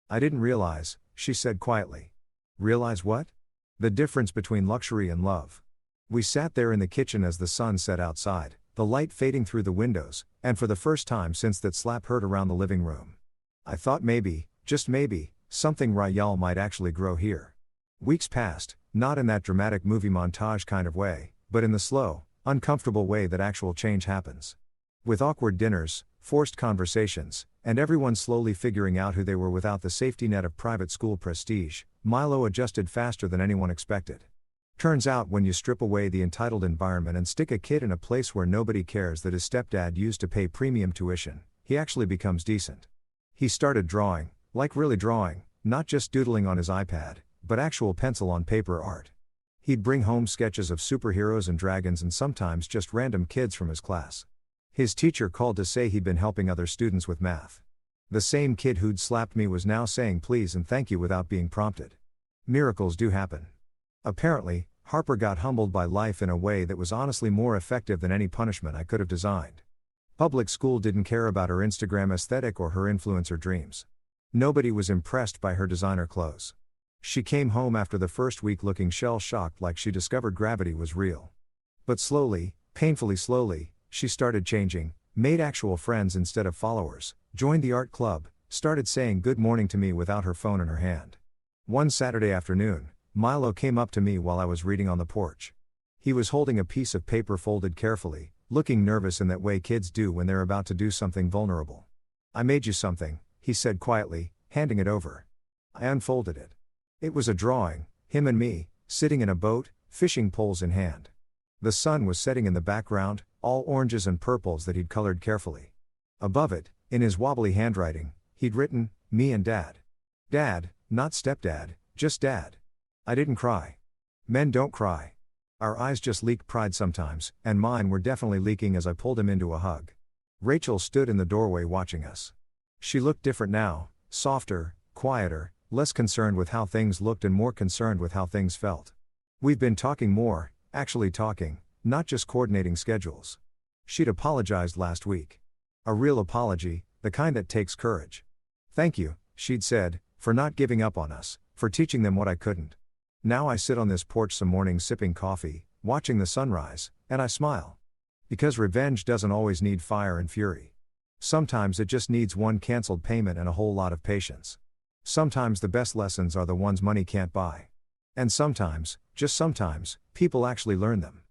"I didn't realize," she said quietly. "Realize what?" "The difference between luxury and love." We sat there in the kitchen as the sun set outside, the light fading through the windows, and for the first time since that slap heard around the living room. I thought maybe, just maybe, something royal might actually grow here. Weeks passed, not in that dramatic movie montage kind of way, but in the slow, uncomfortable way that actual change happens. With awkward dinners, forced conversations, and everyone slowly figuring out who they were without the safety net of private school prestige, Milo adjusted faster than anyone expected. Turns out when you strip away the entitled environment and stick a kid in a place where nobody cares that his stepdad used to pay premium tuition, he actually becomes decent. He started drawing, like really drawing, not just doodling on his iPad, but actual pencil on paper art. He'd bring home sketches of superheroes and dragons and sometimes just random kids from his class. His teacher called to say he'd been helping other students with math. The same kid who'd slapped me was now saying please and thank you without being prompted. Miracles do happen. Apparently, Harper got humbled by life in a way that was honestly more effective than any punishment I could have designed. Public school didn't care about her Instagram aesthetic or her influencer dreams. Nobody was impressed by her designer clothes. She came home after the first week looking shell-shocked like she discovered gravity was real. But slowly, painfully slowly, she started changing, made actual friends instead of followers, joined the art club, started saying good morning to me without her phone in her hand. One Saturday afternoon, Milo came up to me while I was reading on the porch. He was holding a piece of paper folded carefully, looking nervous in that way kids do when they're about to do something vulnerable. I made you something, he said quietly, handing it over. I unfolded it. It was a drawing, him and me, sitting in a boat, fishing poles in hand. The sun was setting in the background, all oranges and purples that he'd colored carefully. Above it, in his wobbly handwriting, he'd written, me and Dad. Dad, not stepdad, just Dad. I didn't cry. Men don't cry. Our eyes just leak pride sometimes, and mine were definitely leaking as I pulled him into a hug. Rachel stood in the doorway watching us. She looked different now, softer, quieter, less concerned with how things looked and more concerned with how things felt. We've been talking more, actually talking, not just coordinating schedules. She'd apologized last week. A real apology, the kind that takes courage. Thank you, she'd said, for not giving up on us, for teaching them what I couldn't. Now I sit on this porch some mornings sipping coffee, watching the sunrise, and I smile. Because revenge doesn't always need fire and fury. Sometimes it just needs one canceled payment and a whole lot of patience. Sometimes the best lessons are the ones money can't buy. And sometimes, just sometimes, people actually learn them.